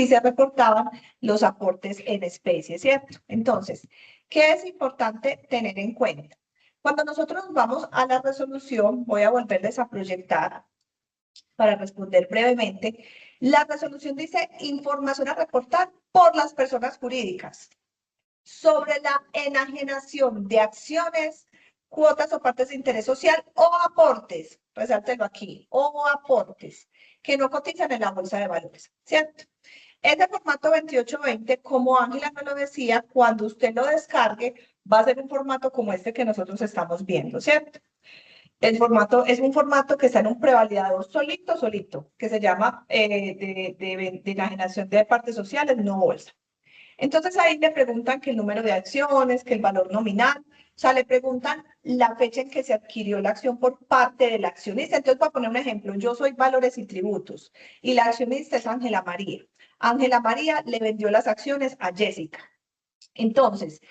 se reportaban los aportes en especie, ¿cierto? Entonces, ¿qué es importante tener en cuenta? Cuando nosotros vamos a la resolución, voy a volverles a proyectar para responder brevemente. La resolución dice información a reportar por las personas jurídicas sobre la enajenación de acciones, cuotas o partes de interés social o aportes, resáltelo aquí, o aportes que no cotizan en la bolsa de valores, ¿cierto? Este formato 2820, como Ángela me lo decía, cuando usted lo descargue, va a ser un formato como este que nosotros estamos viendo, ¿cierto? El formato es un formato que está en un prevalidador solito, que se llama de enajenación de partes sociales, no bolsa. Entonces ahí le preguntan que el número de acciones, que el valor nominal, o sea, le preguntan la fecha en que se adquirió la acción por parte del accionista. Entonces, para poner un ejemplo, yo soy Valores y Tributos y la accionista es Ángela María. Ángela María le vendió las acciones a Jessica. Entonces,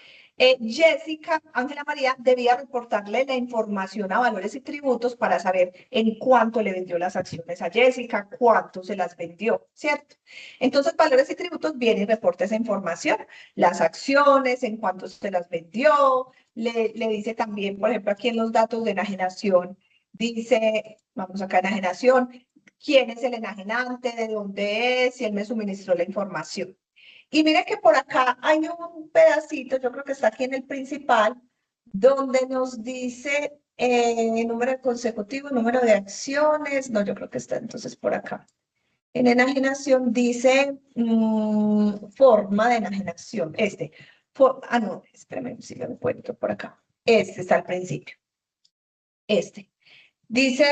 Ángela María debía reportarle la información a Valores y Tributos para saber en cuánto le vendió las acciones a Jessica, cuánto se las vendió, ¿cierto? Entonces, Valores y Tributos viene y reporta esa información, las acciones, en cuánto se las vendió, le dice también, por ejemplo, aquí en los datos de enajenación, dice, vamos acá, enajenación, quién es el enajenante, de dónde es, si él me suministró la información. Y mire que por acá hay un pedacito, yo creo que está aquí en el principal, donde nos dice número consecutivo, número de acciones. No, yo creo que está entonces por acá. En enajenación dice forma de enajenación. No, espérame si lo encuentro por acá. Este está al principio. Este. Dice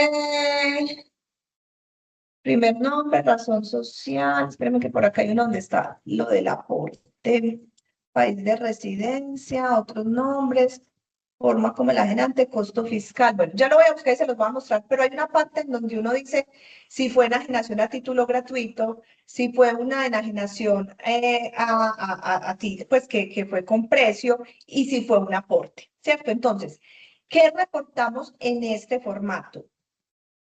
primer nombre, razón social. Espérame que por acá hay uno donde está lo del aporte, país de residencia, otros nombres, forma como el ajenante, costo fiscal. Bueno, ya lo voy a buscar y se los voy a mostrar, pero hay una parte en donde uno dice si fue enajenación a título gratuito, si fue una enajenación pues que fue con precio y si fue un aporte, ¿cierto? Entonces, ¿qué reportamos en este formato?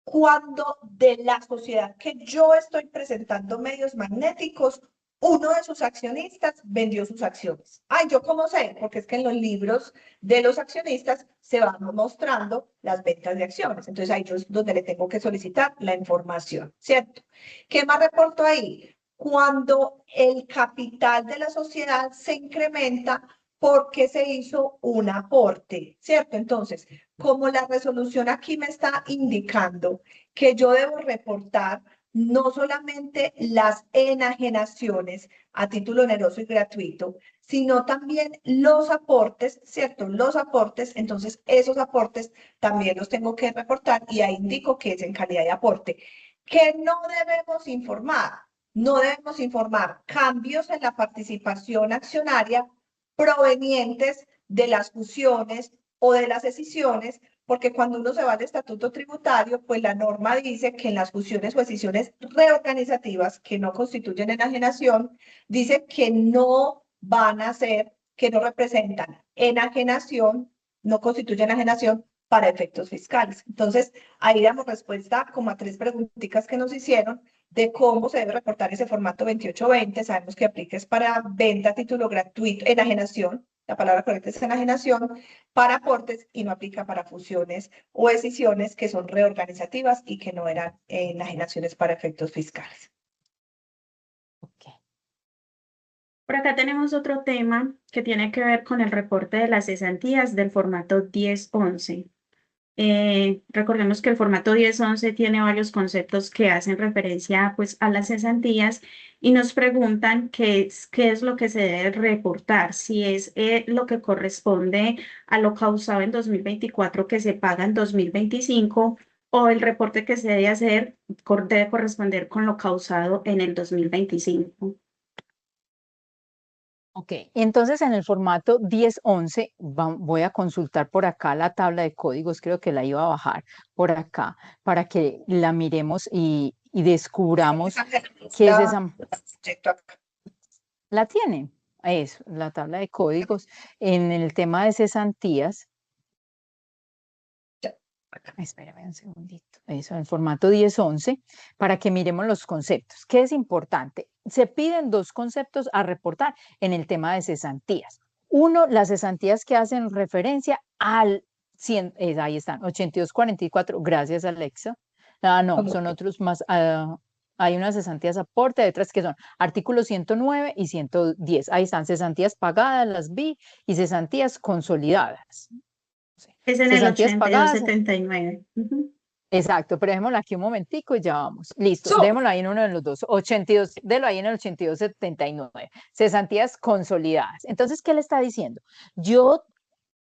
Cuando de la sociedad que yo estoy presentando medios magnéticos, uno de sus accionistas vendió sus acciones. Ay, ¿yo cómo sé? Porque es que en los libros de los accionistas se van mostrando las ventas de acciones. Entonces ahí yo es donde le tengo que solicitar la información, ¿cierto? ¿Qué más reporto ahí? Cuando el capital de la sociedad se incrementa porque se hizo un aporte, ¿cierto? Entonces, como la resolución aquí me está indicando que yo debo reportar no solamente las enajenaciones a título oneroso y gratuito, sino también los aportes, ¿cierto? Los aportes, entonces esos aportes también los tengo que reportar y ahí indico que es en calidad de aporte. ¿Qué no debemos informar? No debemos informar cambios en la participación accionaria provenientes de las fusiones o de las escisiones, porque cuando uno se va al estatuto tributario, pues la norma dice que en las fusiones o escisiones reorganizativas que no constituyen enajenación, dice que no van a ser, que no representan enajenación, no constituyen enajenación para efectos fiscales. Entonces, ahí damos respuesta como a 3 preguntitas que nos hicieron de cómo se debe reportar ese formato 2820. Sabemos que aplica es para venta a título gratuito, enajenación, la palabra correcta es enajenación, para aportes y no aplica para fusiones o escisiones que son reorganizativas y que no eran enajenaciones para efectos fiscales. Ok. Por acá tenemos otro tema que tiene que ver con el reporte de las cesantías del formato 1011. Recordemos que el formato 1011 tiene varios conceptos que hacen referencia pues, a las cesantías y nos preguntan qué es lo que se debe reportar, si es lo que corresponde a lo causado en 2024 que se paga en 2025 o el reporte que se debe hacer debe corresponder con lo causado en el 2025. Ok, entonces en el formato 1011 voy a consultar por acá la tabla de códigos, creo que la iba a bajar por acá para que la miremos y descubramos qué es esa. ¿La tienen? Es la tabla de códigos. En el tema de cesantías, espérame un segundito, eso, en el formato 1011, para que miremos los conceptos. ¿Qué es importante? Se piden dos conceptos a reportar en el tema de cesantías. Uno, las cesantías que hacen referencia al 100, ahí están, 8244, gracias Alexa. Ah, no, son otros más, hay unas cesantías aporte, hay otras que son artículos 109 y 110. Ahí están, cesantías pagadas, las vi, y cesantías consolidadas. Es en el Cesantías pagadas. 8279. Exacto, pero dejémoslo aquí un momentico y ya vamos. Listo, So, démoslo ahí en uno de los dos. 82, délo ahí en el 8279. Cesantías consolidadas. Entonces, ¿qué le está diciendo? Yo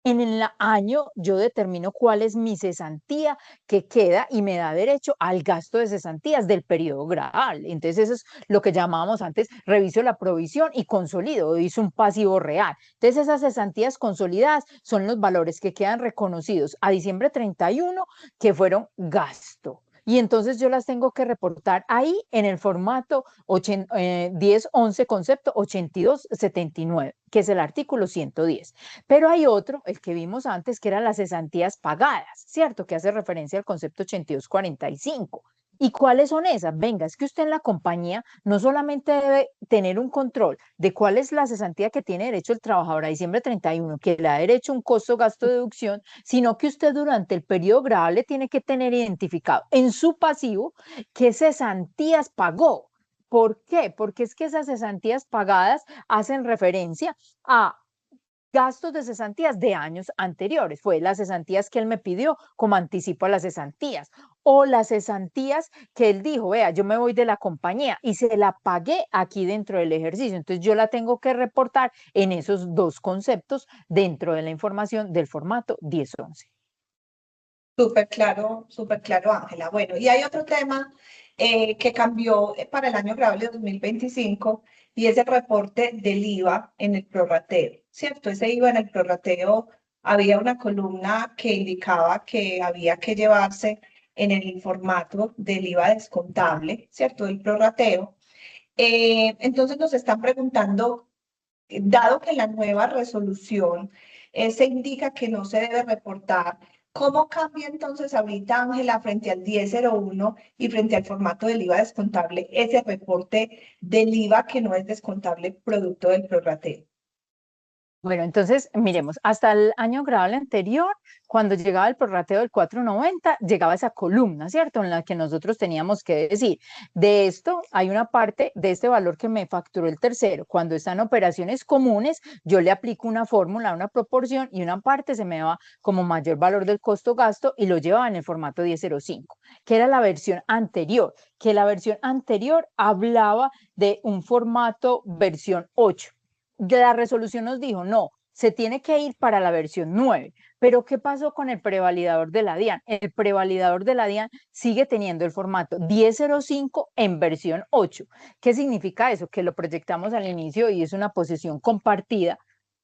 en el año yo determino cuál es mi cesantía que queda y me da derecho al gasto de cesantías del periodo gradual. Entonces eso es lo que llamábamos antes, reviso la provisión y consolido, hizo un pasivo real. Entonces esas cesantías consolidadas son los valores que quedan reconocidos a diciembre 31 que fueron gasto. Y entonces yo las tengo que reportar ahí en el formato 1011 concepto 8279, que es el artículo 110. Pero hay otro, el que vimos antes, que eran las cesantías pagadas, ¿cierto? Que hace referencia al concepto 8245. ¿Y cuáles son esas? Venga, es que usted en la compañía no solamente debe tener un control de cuál es la cesantía que tiene derecho el trabajador a diciembre 31, que le da derecho a un costo, gasto, deducción, sino que usted durante el periodo grabable tiene que tener identificado en su pasivo qué cesantías pagó. ¿Por qué? Porque es que esas cesantías pagadas hacen referencia a gastos de cesantías de años anteriores. Fue las cesantías que él me pidió como anticipo a las cesantías. O las cesantías que él dijo, vea, yo me voy de la compañía y se la pagué aquí dentro del ejercicio. Entonces yo la tengo que reportar en esos dos conceptos dentro de la información del formato 1011. súper claro, Ángela. Bueno, y hay otro tema que cambió para el año grabable 2025 y es el reporte del IVA en el prorrateo, ¿cierto? Ese IVA en el prorrateo había una columna que indicaba que había que llevarse en el formato del IVA descontable, ¿cierto? Del prorrateo. Entonces nos están preguntando, dado que en la nueva resolución se indica que no se debe reportar, ¿cómo cambia entonces ahorita, Ángela, frente al 1001 y frente al formato del IVA descontable, ese reporte del IVA que no es descontable producto del prorrateo? Bueno, entonces miremos, hasta el año grabable anterior, cuando llegaba el prorrateo del 490, llegaba esa columna, ¿cierto? En la que nosotros teníamos que decir, de esto hay una parte de este valor que me facturó el tercero. Cuando están operaciones comunes, yo le aplico una fórmula, una proporción y una parte se me va como mayor valor del costo-gasto y lo llevaba en el formato 1005, que era la versión anterior, que la versión anterior hablaba de un formato versión 8. La resolución nos dijo, no, se tiene que ir para la versión 9. Pero ¿qué pasó con el prevalidador de la DIAN? El prevalidador de la DIAN sigue teniendo el formato 1005 en versión 8. ¿Qué significa eso? Que lo proyectamos al inicio y es una posición compartida,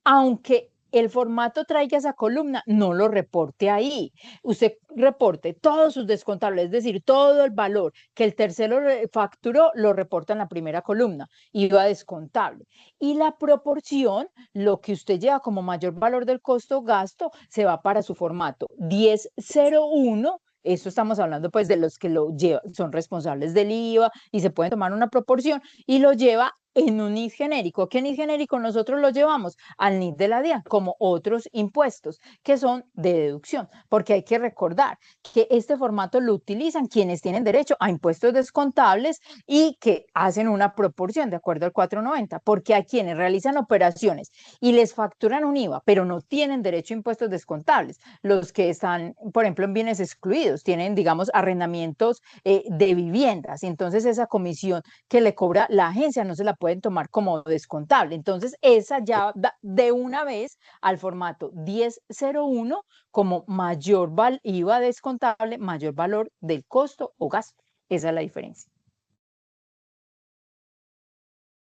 aunque el formato traiga esa columna, no lo reporte ahí. Usted reporte todos sus descontables, es decir, todo el valor que el tercero facturó, lo reporta en la primera columna, IVA descontable. Y la proporción, lo que usted lleva como mayor valor del costo-gasto, se va para su formato 1001. Eso estamos hablando pues de los que lo llevan, son responsables del IVA y se pueden tomar una proporción y lo lleva en un NIS genérico. ¿Qué NIS genérico nosotros lo llevamos? Al NIS de la DIAN, como otros impuestos que son de deducción, porque hay que recordar que este formato lo utilizan quienes tienen derecho a impuestos descontables y que hacen una proporción de acuerdo al 490, porque a quienes realizan operaciones y les facturan un IVA, pero no tienen derecho a impuestos descontables, los que están, por ejemplo, en bienes excluidos, tienen, digamos, arrendamientos de viviendas, y entonces esa comisión que le cobra la agencia no se la pueden tomar como descontable. Entonces, esa ya da de una vez al formato 1001 como mayor IVA descontable, mayor valor del costo o gasto. Esa es la diferencia.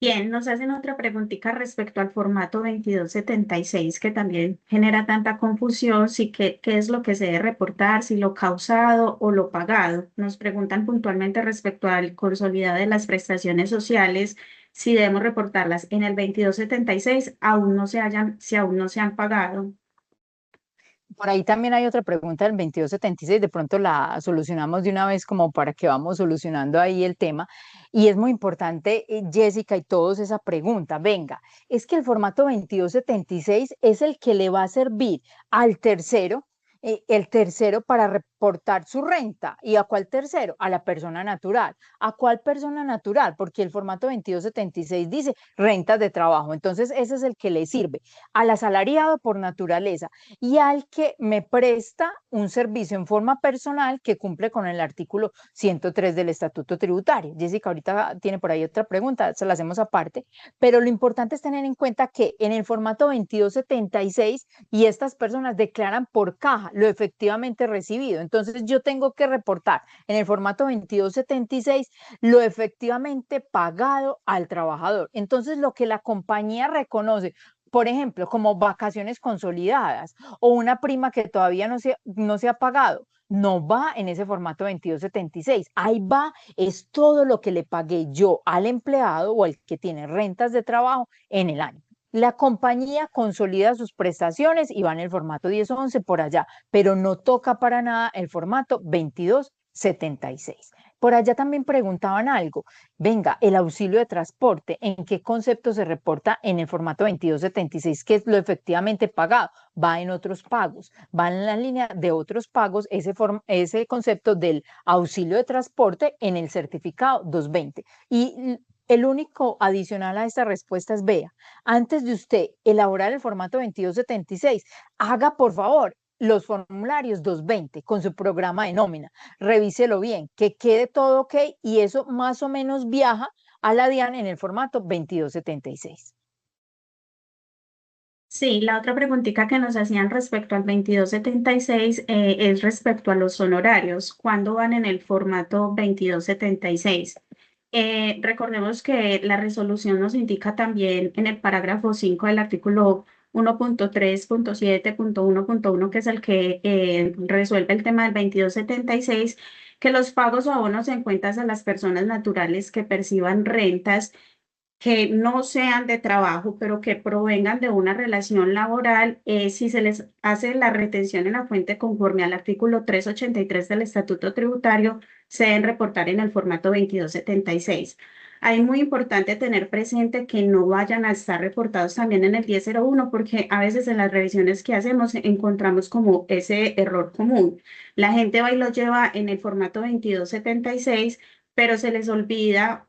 Bien, nos hacen otra preguntita respecto al formato 2276 que también genera tanta confusión, si qué es lo que se debe reportar, si lo causado o lo pagado. Nos preguntan puntualmente respecto al consolidado de las prestaciones sociales, si debemos reportarlas en el 2276, si aún no se han pagado. Por ahí también hay otra pregunta del 2276, de pronto la solucionamos de una vez como para que vamos solucionando ahí el tema. Y es muy importante, Jessica, y todos esa pregunta. Venga, es que el formato 2276 es el que le va a servir al tercero, el tercero para reportar su renta. ¿Y a cuál tercero? A la persona natural. ¿A cuál persona natural? Porque el formato 2276 dice rentas de trabajo. Entonces, ese es el que le sirve al asalariado por naturaleza y al que me presta un servicio en forma personal que cumple con el artículo 103 del Estatuto Tributario. Jessica ahorita tiene por ahí otra pregunta, se la hacemos aparte, pero lo importante es tener en cuenta que en el formato 2276 y estas personas declaran por caja lo efectivamente recibido. Entonces yo tengo que reportar en el formato 2276 lo efectivamente pagado al trabajador. Entonces lo que la compañía reconoce, por ejemplo, como vacaciones consolidadas o una prima que todavía no se ha pagado, no va en ese formato 2276. Ahí va, es todo lo que le pagué yo al empleado o al que tiene rentas de trabajo en el año. La compañía consolida sus prestaciones y va en el formato 1011 por allá, pero no toca para nada el formato 2276. Por allá también preguntaban algo. Venga, el auxilio de transporte, ¿en qué concepto se reporta en el formato 2276? ¿Qué es lo efectivamente pagado? Va en otros pagos, va en la línea de otros pagos ese concepto del auxilio de transporte en el certificado 220. Y el único adicional a esta respuesta es, vea, antes de usted elaborar el formato 2276, haga por favor los formularios 220 con su programa de nómina, revíselo bien, que quede todo ok y eso más o menos viaja a la DIAN en el formato 2276. Sí, la otra preguntita que nos hacían respecto al 2276 es respecto a los honorarios. ¿Cuándo van en el formato 2276? Recordemos que la resolución nos indica también en el parágrafo 5 del artículo 1.3.7.1.1, que es el que resuelve el tema del 2276, que los pagos o abonos en cuentas a las personas naturales que perciban rentas que no sean de trabajo, pero que provengan de una relación laboral, si se les hace la retención en la fuente conforme al artículo 383 del Estatuto Tributario, se deben reportar en el formato 2276. Ahí muy importante tener presente que no vayan a estar reportados también en el 1001, porque a veces en las revisiones que hacemos encontramos como ese error común. La gente va y lo lleva en el formato 2276, pero se les olvida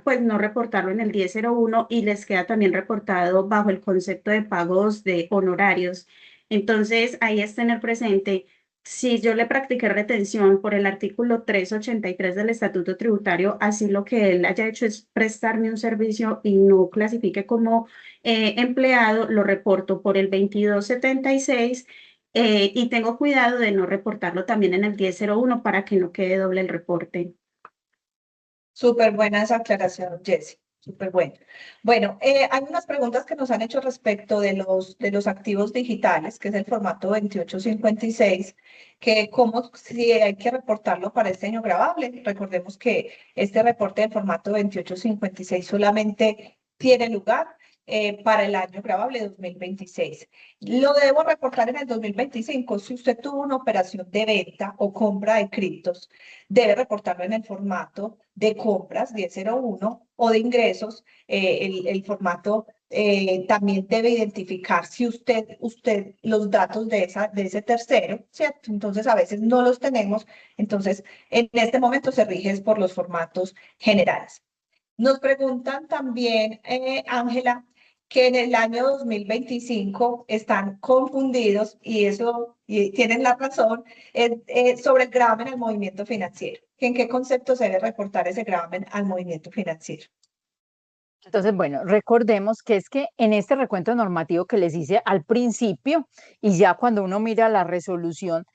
pues no reportarlo en el 1001 y les queda también reportado bajo el concepto de pagos de honorarios. Entonces, ahí es tener presente, si yo le practiqué retención por el artículo 383 del Estatuto Tributario, así lo que él haya hecho es prestarme un servicio y no clasifique como empleado, lo reporto por el 2276 y tengo cuidado de no reportarlo también en el 1001 para que no quede doble el reporte. Súper buena esa aclaración, Jessy. Súper buena. Bueno, hay unas preguntas que nos han hecho respecto de los activos digitales, que es el formato 2856, que cómo si hay que reportarlo para este año gravable. Recordemos que este reporte del formato 2856 solamente tiene lugar para el año gravable 2026. Lo debo reportar en el 2025. Si usted tuvo una operación de venta o compra de criptos, debe reportarlo en el formato de compras 1001 o de ingresos, el formato también debe identificar si usted los datos de ese tercero, ¿cierto? Entonces a veces no los tenemos, entonces en este momento se rige por los formatos generales. Nos preguntan también, Ángela, que en el año 2025 están confundidos y eso, y tienen la razón, sobre el gravamen al movimiento financiero. ¿En qué concepto se debe reportar ese gravamen al movimiento financiero? Entonces, bueno, recordemos que es que en este recuento normativo que les hice al principio y ya cuando uno mira la resolución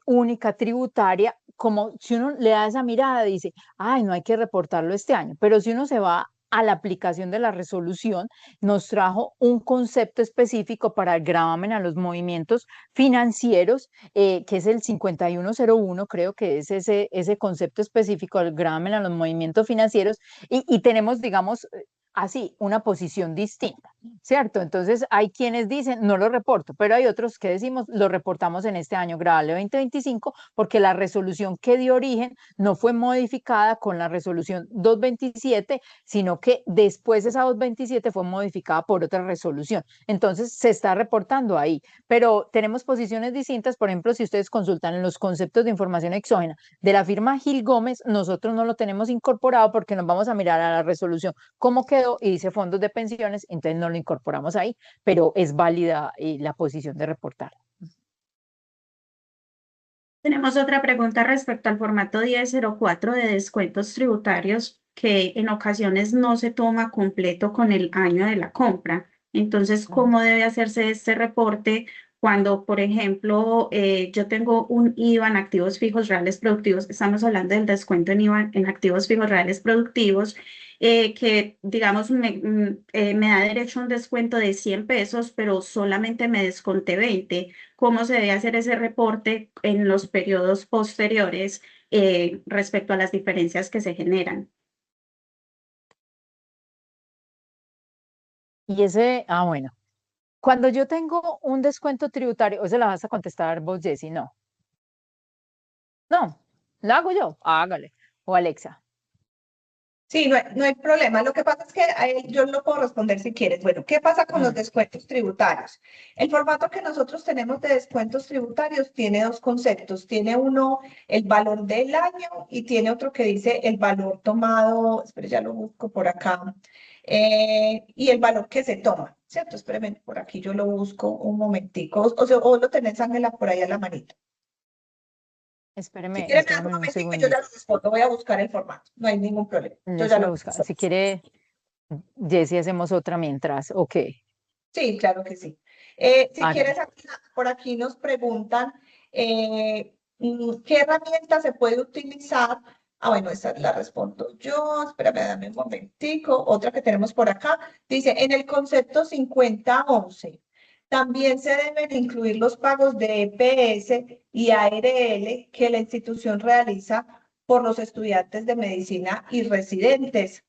única tributaria, como si uno le da esa mirada, dice, ay, no hay que reportarlo este año, pero si uno se va a la aplicación de la resolución, nos trajo un concepto específico para el gravamen a los movimientos financieros, que es el 5101, creo que es ese concepto específico del gravamen a los movimientos financieros, y tenemos, digamos, así, una posición distinta, ¿cierto? Entonces hay quienes dicen, no lo reporto, pero hay otros que decimos, lo reportamos en este año gravable 2025 porque la resolución que dio origen no fue modificada con la resolución 227, sino que después esa 227 fue modificada por otra resolución. Entonces se está reportando ahí, pero tenemos posiciones distintas. Por ejemplo, si ustedes consultan en los conceptos de información exógena de la firma Gil Gómez, nosotros no lo tenemos incorporado porque nos vamos a mirar a la resolución cómo quedó y dice fondos de pensiones, entonces no lo incorporamos ahí, pero es válida la posición de reportar. Tenemos otra pregunta respecto al formato 1004 de descuentos tributarios que en ocasiones no se toma completo con el año de la compra. Entonces, ¿cómo debe hacerse este reporte cuando, por ejemplo, yo tengo un IVA en activos fijos reales productivos? Estamos hablando del descuento en IVA en activos fijos reales productivos, que, digamos, me da derecho a un descuento de 100 pesos, pero solamente me desconté 20. ¿Cómo se debe hacer ese reporte en los periodos posteriores respecto a las diferencias que se generan? Y bueno, cuando yo tengo un descuento tributario, ¿o se la vas a contestar vos, Jessy? No. No, ¿la hago yo? Hágale. O Alexa. Sí, no hay problema. Lo que pasa es que yo no puedo responder si quieres. Bueno, ¿qué pasa con los descuentos tributarios? El formato que nosotros tenemos de descuentos tributarios tiene dos conceptos. Tiene uno, el valor del año, y tiene otro que dice el valor tomado, espere, ya lo busco por acá, y el valor que se toma, ¿cierto? Espérenme, por aquí yo lo busco un momentico. O lo tenés, Ángela, por ahí a la manita. Si Espéreme, quiere, me das un espéreme un momentico y yo ya segundito. lo respondo. Voy a buscar el formato. No hay ningún problema. Yo Eso ya lo lo busca. Si quiere, Jessy, hacemos otra mientras. Ok. Sí, claro que sí. Si quieres, Hágale. por aquí nos preguntan qué herramienta se puede utilizar. Ah, bueno, esa la respondo yo. Espérame, dame un momentico. Otra que tenemos por acá. Dice, en el concepto 5011, también se deben incluir los pagos de EPS y ARL que la institución realiza por los estudiantes de medicina y residentes.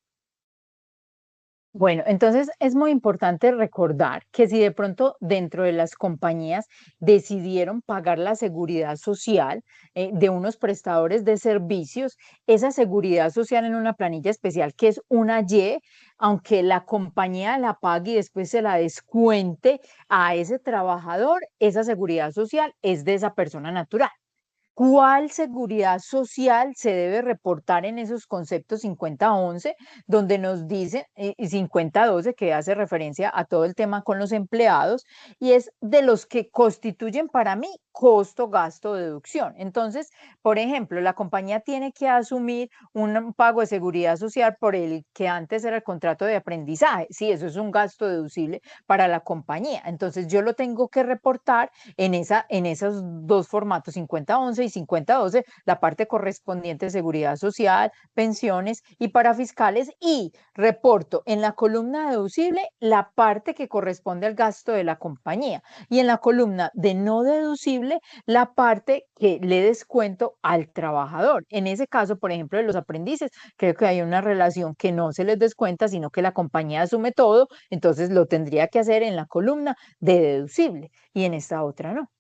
Bueno, entonces es muy importante recordar que si de pronto dentro de las compañías decidieron pagar la seguridad social de unos prestadores de servicios, esa seguridad social en una planilla especial que es una Y, aunque la compañía la pague y después se la descuente a ese trabajador, esa seguridad social es de esa persona natural. ¿Cuál seguridad social se debe reportar en esos conceptos 5011, donde nos dicen, y 5012, que hace referencia a todo el tema con los empleados, y es de los que constituyen para mí costo, gasto, deducción? Entonces, por ejemplo, la compañía tiene que asumir un pago de seguridad social por el que antes era el contrato de aprendizaje. Sí, eso es un gasto deducible para la compañía. Entonces, yo lo tengo que reportar en esos dos formatos, 5011 y y 5012 la parte correspondiente a seguridad social, pensiones y para fiscales, y reporto en la columna deducible la parte que corresponde al gasto de la compañía y en la columna de no deducible la parte que le descuento al trabajador. En ese caso, por ejemplo, de los aprendices, creo que hay una relación que no se les descuenta, sino que la compañía asume todo, entonces lo tendría que hacer en la columna de deducible y en esta otra no.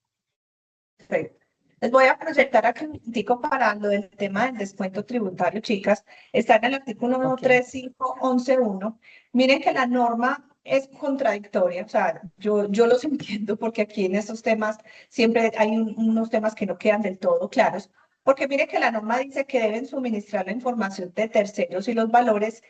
Perfecto. Les voy a proyectar aquí un momentico para lo del tema del descuento tributario, chicas. Está en el artículo Ok. 135.11.1. Miren que la norma es contradictoria, o sea, yo los entiendo porque aquí en estos temas siempre hay unos temas que no quedan del todo claros, porque miren que la norma dice que deben suministrar la información de terceros y los valores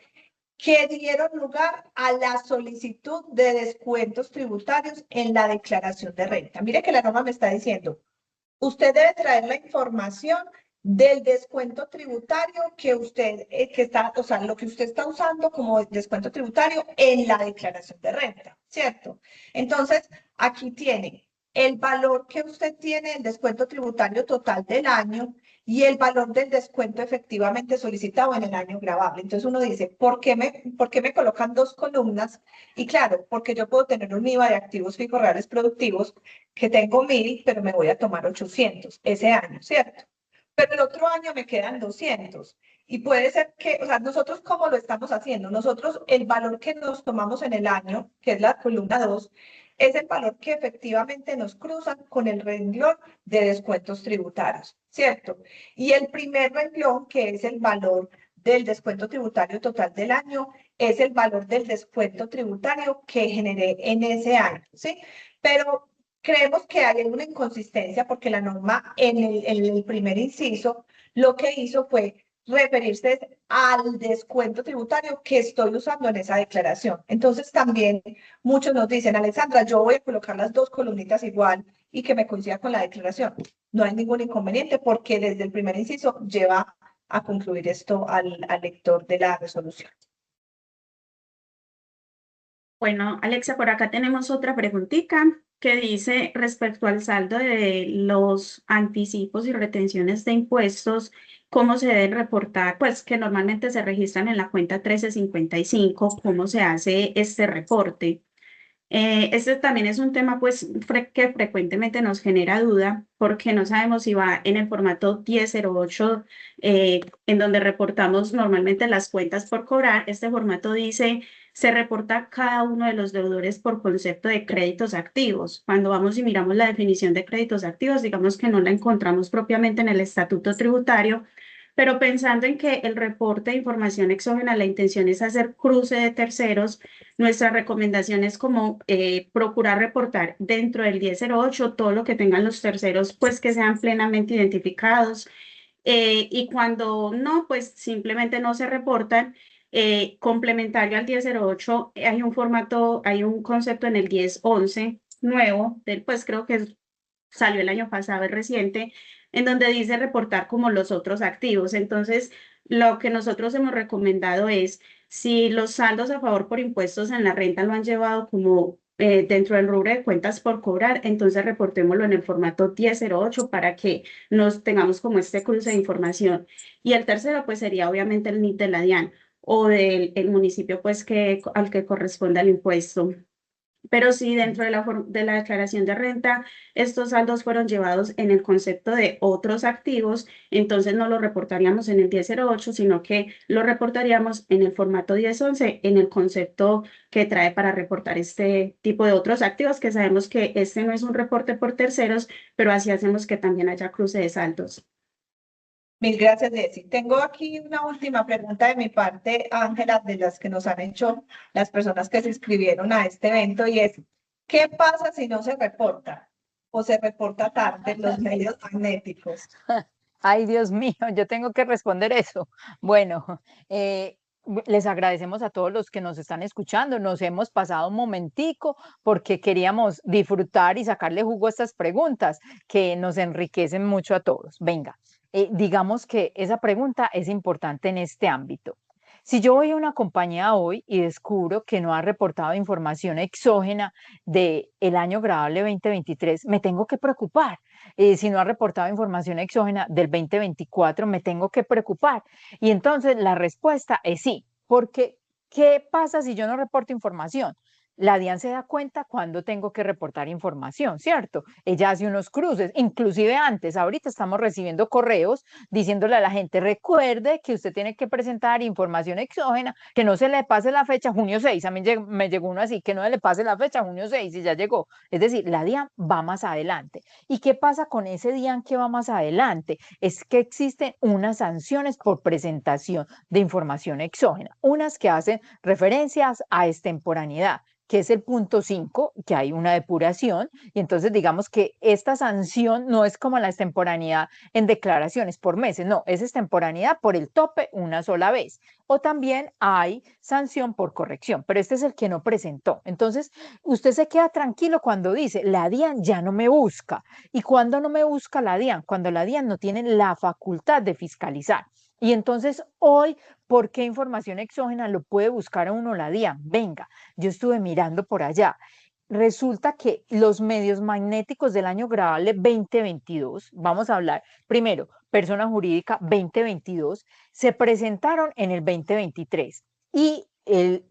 que dieron lugar a la solicitud de descuentos tributarios en la declaración de renta. Mire que la norma me está diciendo, usted debe traer la información del descuento tributario que usted, que está, o sea, lo que usted está usando como descuento tributario en la declaración de renta, ¿cierto? Entonces, aquí tiene el valor que usted tiene, el descuento tributario total del año y el valor del descuento efectivamente solicitado en el año gravable. Entonces uno dice, por qué me colocan dos columnas? Y claro, porque yo puedo tener un IVA de activos fijos reales productivos que tengo 1.000, pero me voy a tomar 800 ese año, ¿cierto? Pero el otro año me quedan 200. Y puede ser que, o sea, nosotros cómo lo estamos haciendo, nosotros el valor que nos tomamos en el año, que es la columna 2, es el valor que efectivamente nos cruzan con el renglón de descuentos tributarios, ¿cierto? Y el primer renglón, que es el valor del descuento tributario total del año, es el valor del descuento tributario que generé en ese año, ¿sí? Pero creemos que hay una inconsistencia porque la norma en el primer inciso lo que hizo fue referirse al descuento tributario que estoy usando en esa declaración. Entonces también muchos nos dicen, Alexandra, yo voy a colocar las dos columnitas igual y que me coincida con la declaración. No hay ningún inconveniente porque desde el primer inciso lleva a concluir esto al lector de la resolución. Bueno, Alexa, por acá tenemos otra preguntita que dice respecto al saldo de los anticipos y retenciones de impuestos, ¿cómo se deben reportar? Pues que normalmente se registran en la cuenta 1355, ¿cómo se hace este reporte? Este también es un tema pues que frecuentemente nos genera duda porque no sabemos si va en el formato 1008 en donde reportamos normalmente las cuentas por cobrar. Este formato dice se reporta cada uno de los deudores por concepto de créditos activos. Cuando vamos y miramos la definición de créditos activos, digamos que no la encontramos propiamente en el estatuto tributario, pero pensando en que el reporte de información exógena, la intención es hacer cruce de terceros, nuestra recomendación es como procurar reportar dentro del 1008 todo lo que tengan los terceros, pues que sean plenamente identificados. Y cuando no, pues simplemente no se reportan. Complementario al 1008, hay un formato, hay un concepto en el 1011 nuevo, pues creo que salió el año pasado, es reciente, en donde dice reportar como los otros activos. Entonces, lo que nosotros hemos recomendado es, si los saldos a favor por impuestos en la renta lo han llevado como dentro del rubro de cuentas por cobrar, entonces reportémoslo en el formato 1008 para que nos tengamos como este cruce de información. Y el tercero, pues sería obviamente el NIT de la DIAN o del el municipio pues al que corresponda el impuesto. Pero sí, dentro de la declaración de renta, estos saldos fueron llevados en el concepto de otros activos, entonces no lo reportaríamos en el 1008, sino que lo reportaríamos en el formato 1011, en el concepto que trae para reportar este tipo de otros activos, que sabemos que este no es un reporte por terceros, pero así hacemos que también haya cruce de saldos. Mil gracias, Desi. Tengo aquí una última pregunta de mi parte, Ángela, de las que nos han hecho las personas que se inscribieron a este evento, y es, ¿qué pasa si no se reporta o se reporta tarde en los medios magnéticos? Ay, Dios mío, yo tengo que responder eso. Bueno, les agradecemos a todos los que nos están escuchando. Nos hemos pasado un momentico porque queríamos disfrutar y sacarle jugo a estas preguntas que nos enriquecen mucho a todos. Venga, digamos que esa pregunta es importante en este ámbito. Si yo voy a una compañía hoy y descubro que no ha reportado información exógena del año grabable 2023, me tengo que preocupar. Si no ha reportado información exógena del 2024, me tengo que preocupar. Y entonces la respuesta es sí, porque ¿qué pasa si yo no reporto información? La DIAN se da cuenta cuando tengo que reportar información, ¿cierto? Ella hace unos cruces, inclusive antes, ahorita estamos recibiendo correos diciéndole a la gente, recuerde que usted tiene que presentar información exógena, que no se le pase la fecha junio 6, a mí me llegó uno así, que no se le pase la fecha junio 6 y ya llegó. Es decir, la DIAN va más adelante. ¿Y qué pasa con ese DIAN que va más adelante? Es que existen unas sanciones por presentación de información exógena, unas que hacen referencias a extemporaneidad, que es el punto 5, que hay una depuración, y entonces digamos que esta sanción no es como la extemporaneidad en declaraciones por meses, no, es extemporaneidad por el tope una sola vez. O también hay sanción por corrección, pero este es el que no presentó. Entonces, usted se queda tranquilo cuando dice, la DIAN ya no me busca. ¿Y cuándo no me busca la DIAN? Cuando la DIAN no tiene la facultad de fiscalizar. Y entonces hoy, ¿por qué información exógena lo puede buscar a uno la DIAN? Venga, yo estuve mirando por allá. Resulta que los medios magnéticos del año grabable 2022, vamos a hablar primero, persona jurídica 2022, se presentaron en el 2023 y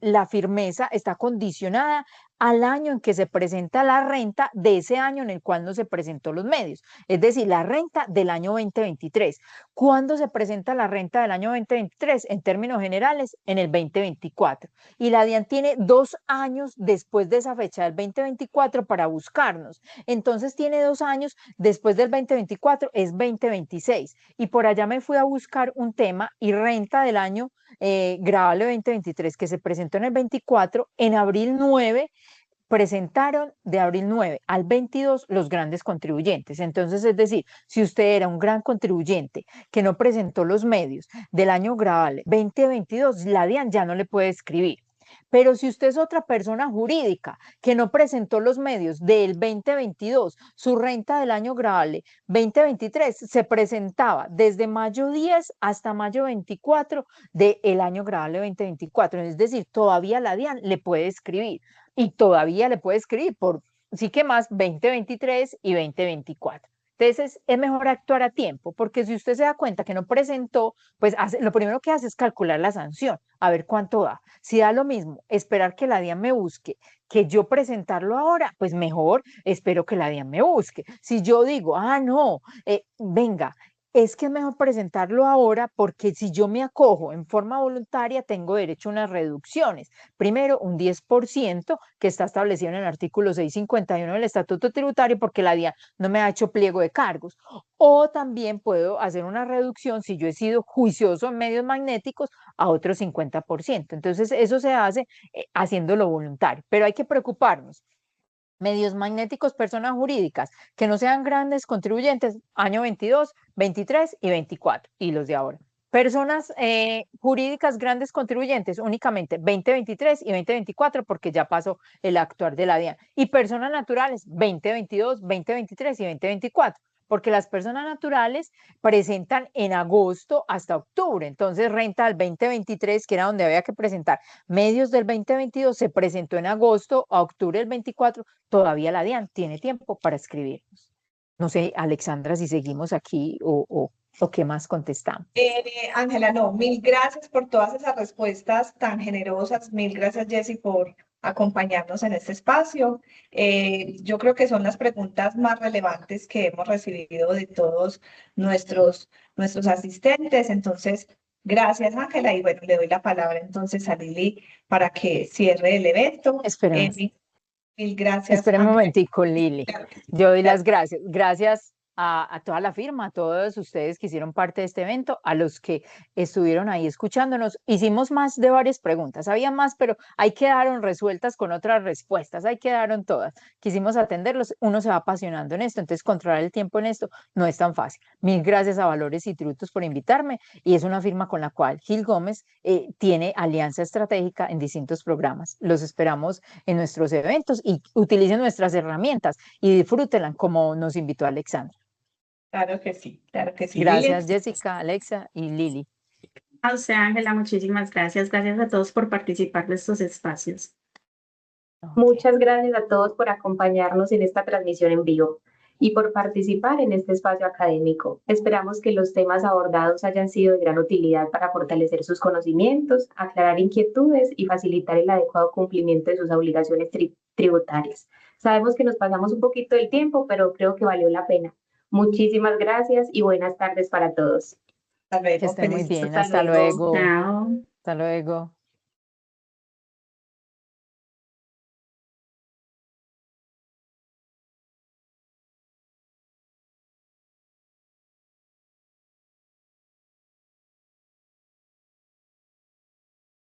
la firmeza está condicionada al año en que se presenta la renta de ese año en el cual no se presentó los medios, es decir, la renta del año 2023. ¿Cuándo se presenta la renta del año 2023? En términos generales, en el 2024. Y la DIAN tiene 2 años después de esa fecha del 2024 para buscarnos. Entonces tiene 2 años después del 2024, es 2026. Y por allá me fui a buscar un tema y renta del año grabable 2023 que se presentó en el 24, en abril 9 presentaron de abril 9 al 22 los grandes contribuyentes. Entonces, es decir, si usted era un gran contribuyente que no presentó los medios del año grabable 2022, la DIAN ya no le puede escribir. Pero si usted es otra persona jurídica que no presentó los medios del 2022, su renta del año grabable 2023 se presentaba desde mayo 10 hasta mayo 24 del año grabable 2024. Es decir, todavía la DIAN le puede escribir y todavía le puede escribir por sí que más 2023 y 2024. Entonces es mejor actuar a tiempo, porque si usted se da cuenta que no presentó, pues lo primero que hace es calcular la sanción, a ver cuánto da. Si da lo mismo, esperar que la DIAN me busque, que yo presentarlo ahora, pues mejor espero que la DIAN me busque. Si yo digo, no, venga, es que es mejor presentarlo ahora porque si yo me acojo en forma voluntaria, tengo derecho a unas reducciones. Primero, un 10% que está establecido en el artículo 651 del Estatuto Tributario porque la DIAN no me ha hecho pliego de cargos. O también puedo hacer una reducción si yo he sido juicioso en medios magnéticos a otro 50%. Entonces, eso se hace haciéndolo voluntario, pero hay que preocuparnos. Medios magnéticos, personas jurídicas, que no sean grandes contribuyentes, año 22, 23 y 24, y los de ahora. Personas jurídicas grandes contribuyentes, únicamente 2023 y 2024, porque ya pasó el actuar de la DIAN. Y personas naturales, 2022, 2023 y 2024, porque las personas naturales presentan en agosto hasta octubre. Entonces, renta del 2023, que era donde había que presentar medios del 2022, se presentó en agosto a octubre del 24, todavía la DIAN tiene tiempo para escribirnos. No sé, Alexandra, si seguimos aquí o qué más contestamos. Ángela, no, mil gracias por todas esas respuestas tan generosas. Mil gracias, Jessy, por acompañarnos en este espacio. Yo creo que son las preguntas más relevantes que hemos recibido de todos nuestros asistentes. Entonces, gracias, Ángela. Y bueno, le doy la palabra entonces a Lili para que cierre el evento. Esperemos. Mil gracias. Espera un momentico, Lili. Claro que sí. Yo doy las gracias. Gracias a toda la firma, a todos ustedes que hicieron parte de este evento, a los que estuvieron ahí escuchándonos. Hicimos más de varias preguntas, había más, pero ahí quedaron resueltas con otras respuestas, ahí quedaron todas. Quisimos atenderlos, uno se va apasionando en esto, entonces controlar el tiempo en esto no es tan fácil. Mil gracias a Valores y Tributos por invitarme, y es una firma con la cual Gil Gómez tiene alianza estratégica en distintos programas. Los esperamos en nuestros eventos y utilicen nuestras herramientas y disfrútenlas como nos invitó Alexandra. Claro que sí, claro que sí. Gracias, Lili. Jessica, Alexa y Lili. A usted, Ángela, muchísimas gracias. Gracias a todos por participar de estos espacios. Ok. Muchas gracias a todos por acompañarnos en esta transmisión en vivo y por participar en este espacio académico. Esperamos que los temas abordados hayan sido de gran utilidad para fortalecer sus conocimientos, aclarar inquietudes y facilitar el adecuado cumplimiento de sus obligaciones tributarias. Sabemos que nos pasamos un poquito del tiempo, pero creo que valió la pena. Muchísimas gracias y buenas tardes para todos. Hasta Que luego. esté muy Feliz bien. Hasta Hasta luego. luego. Chao. Hasta luego.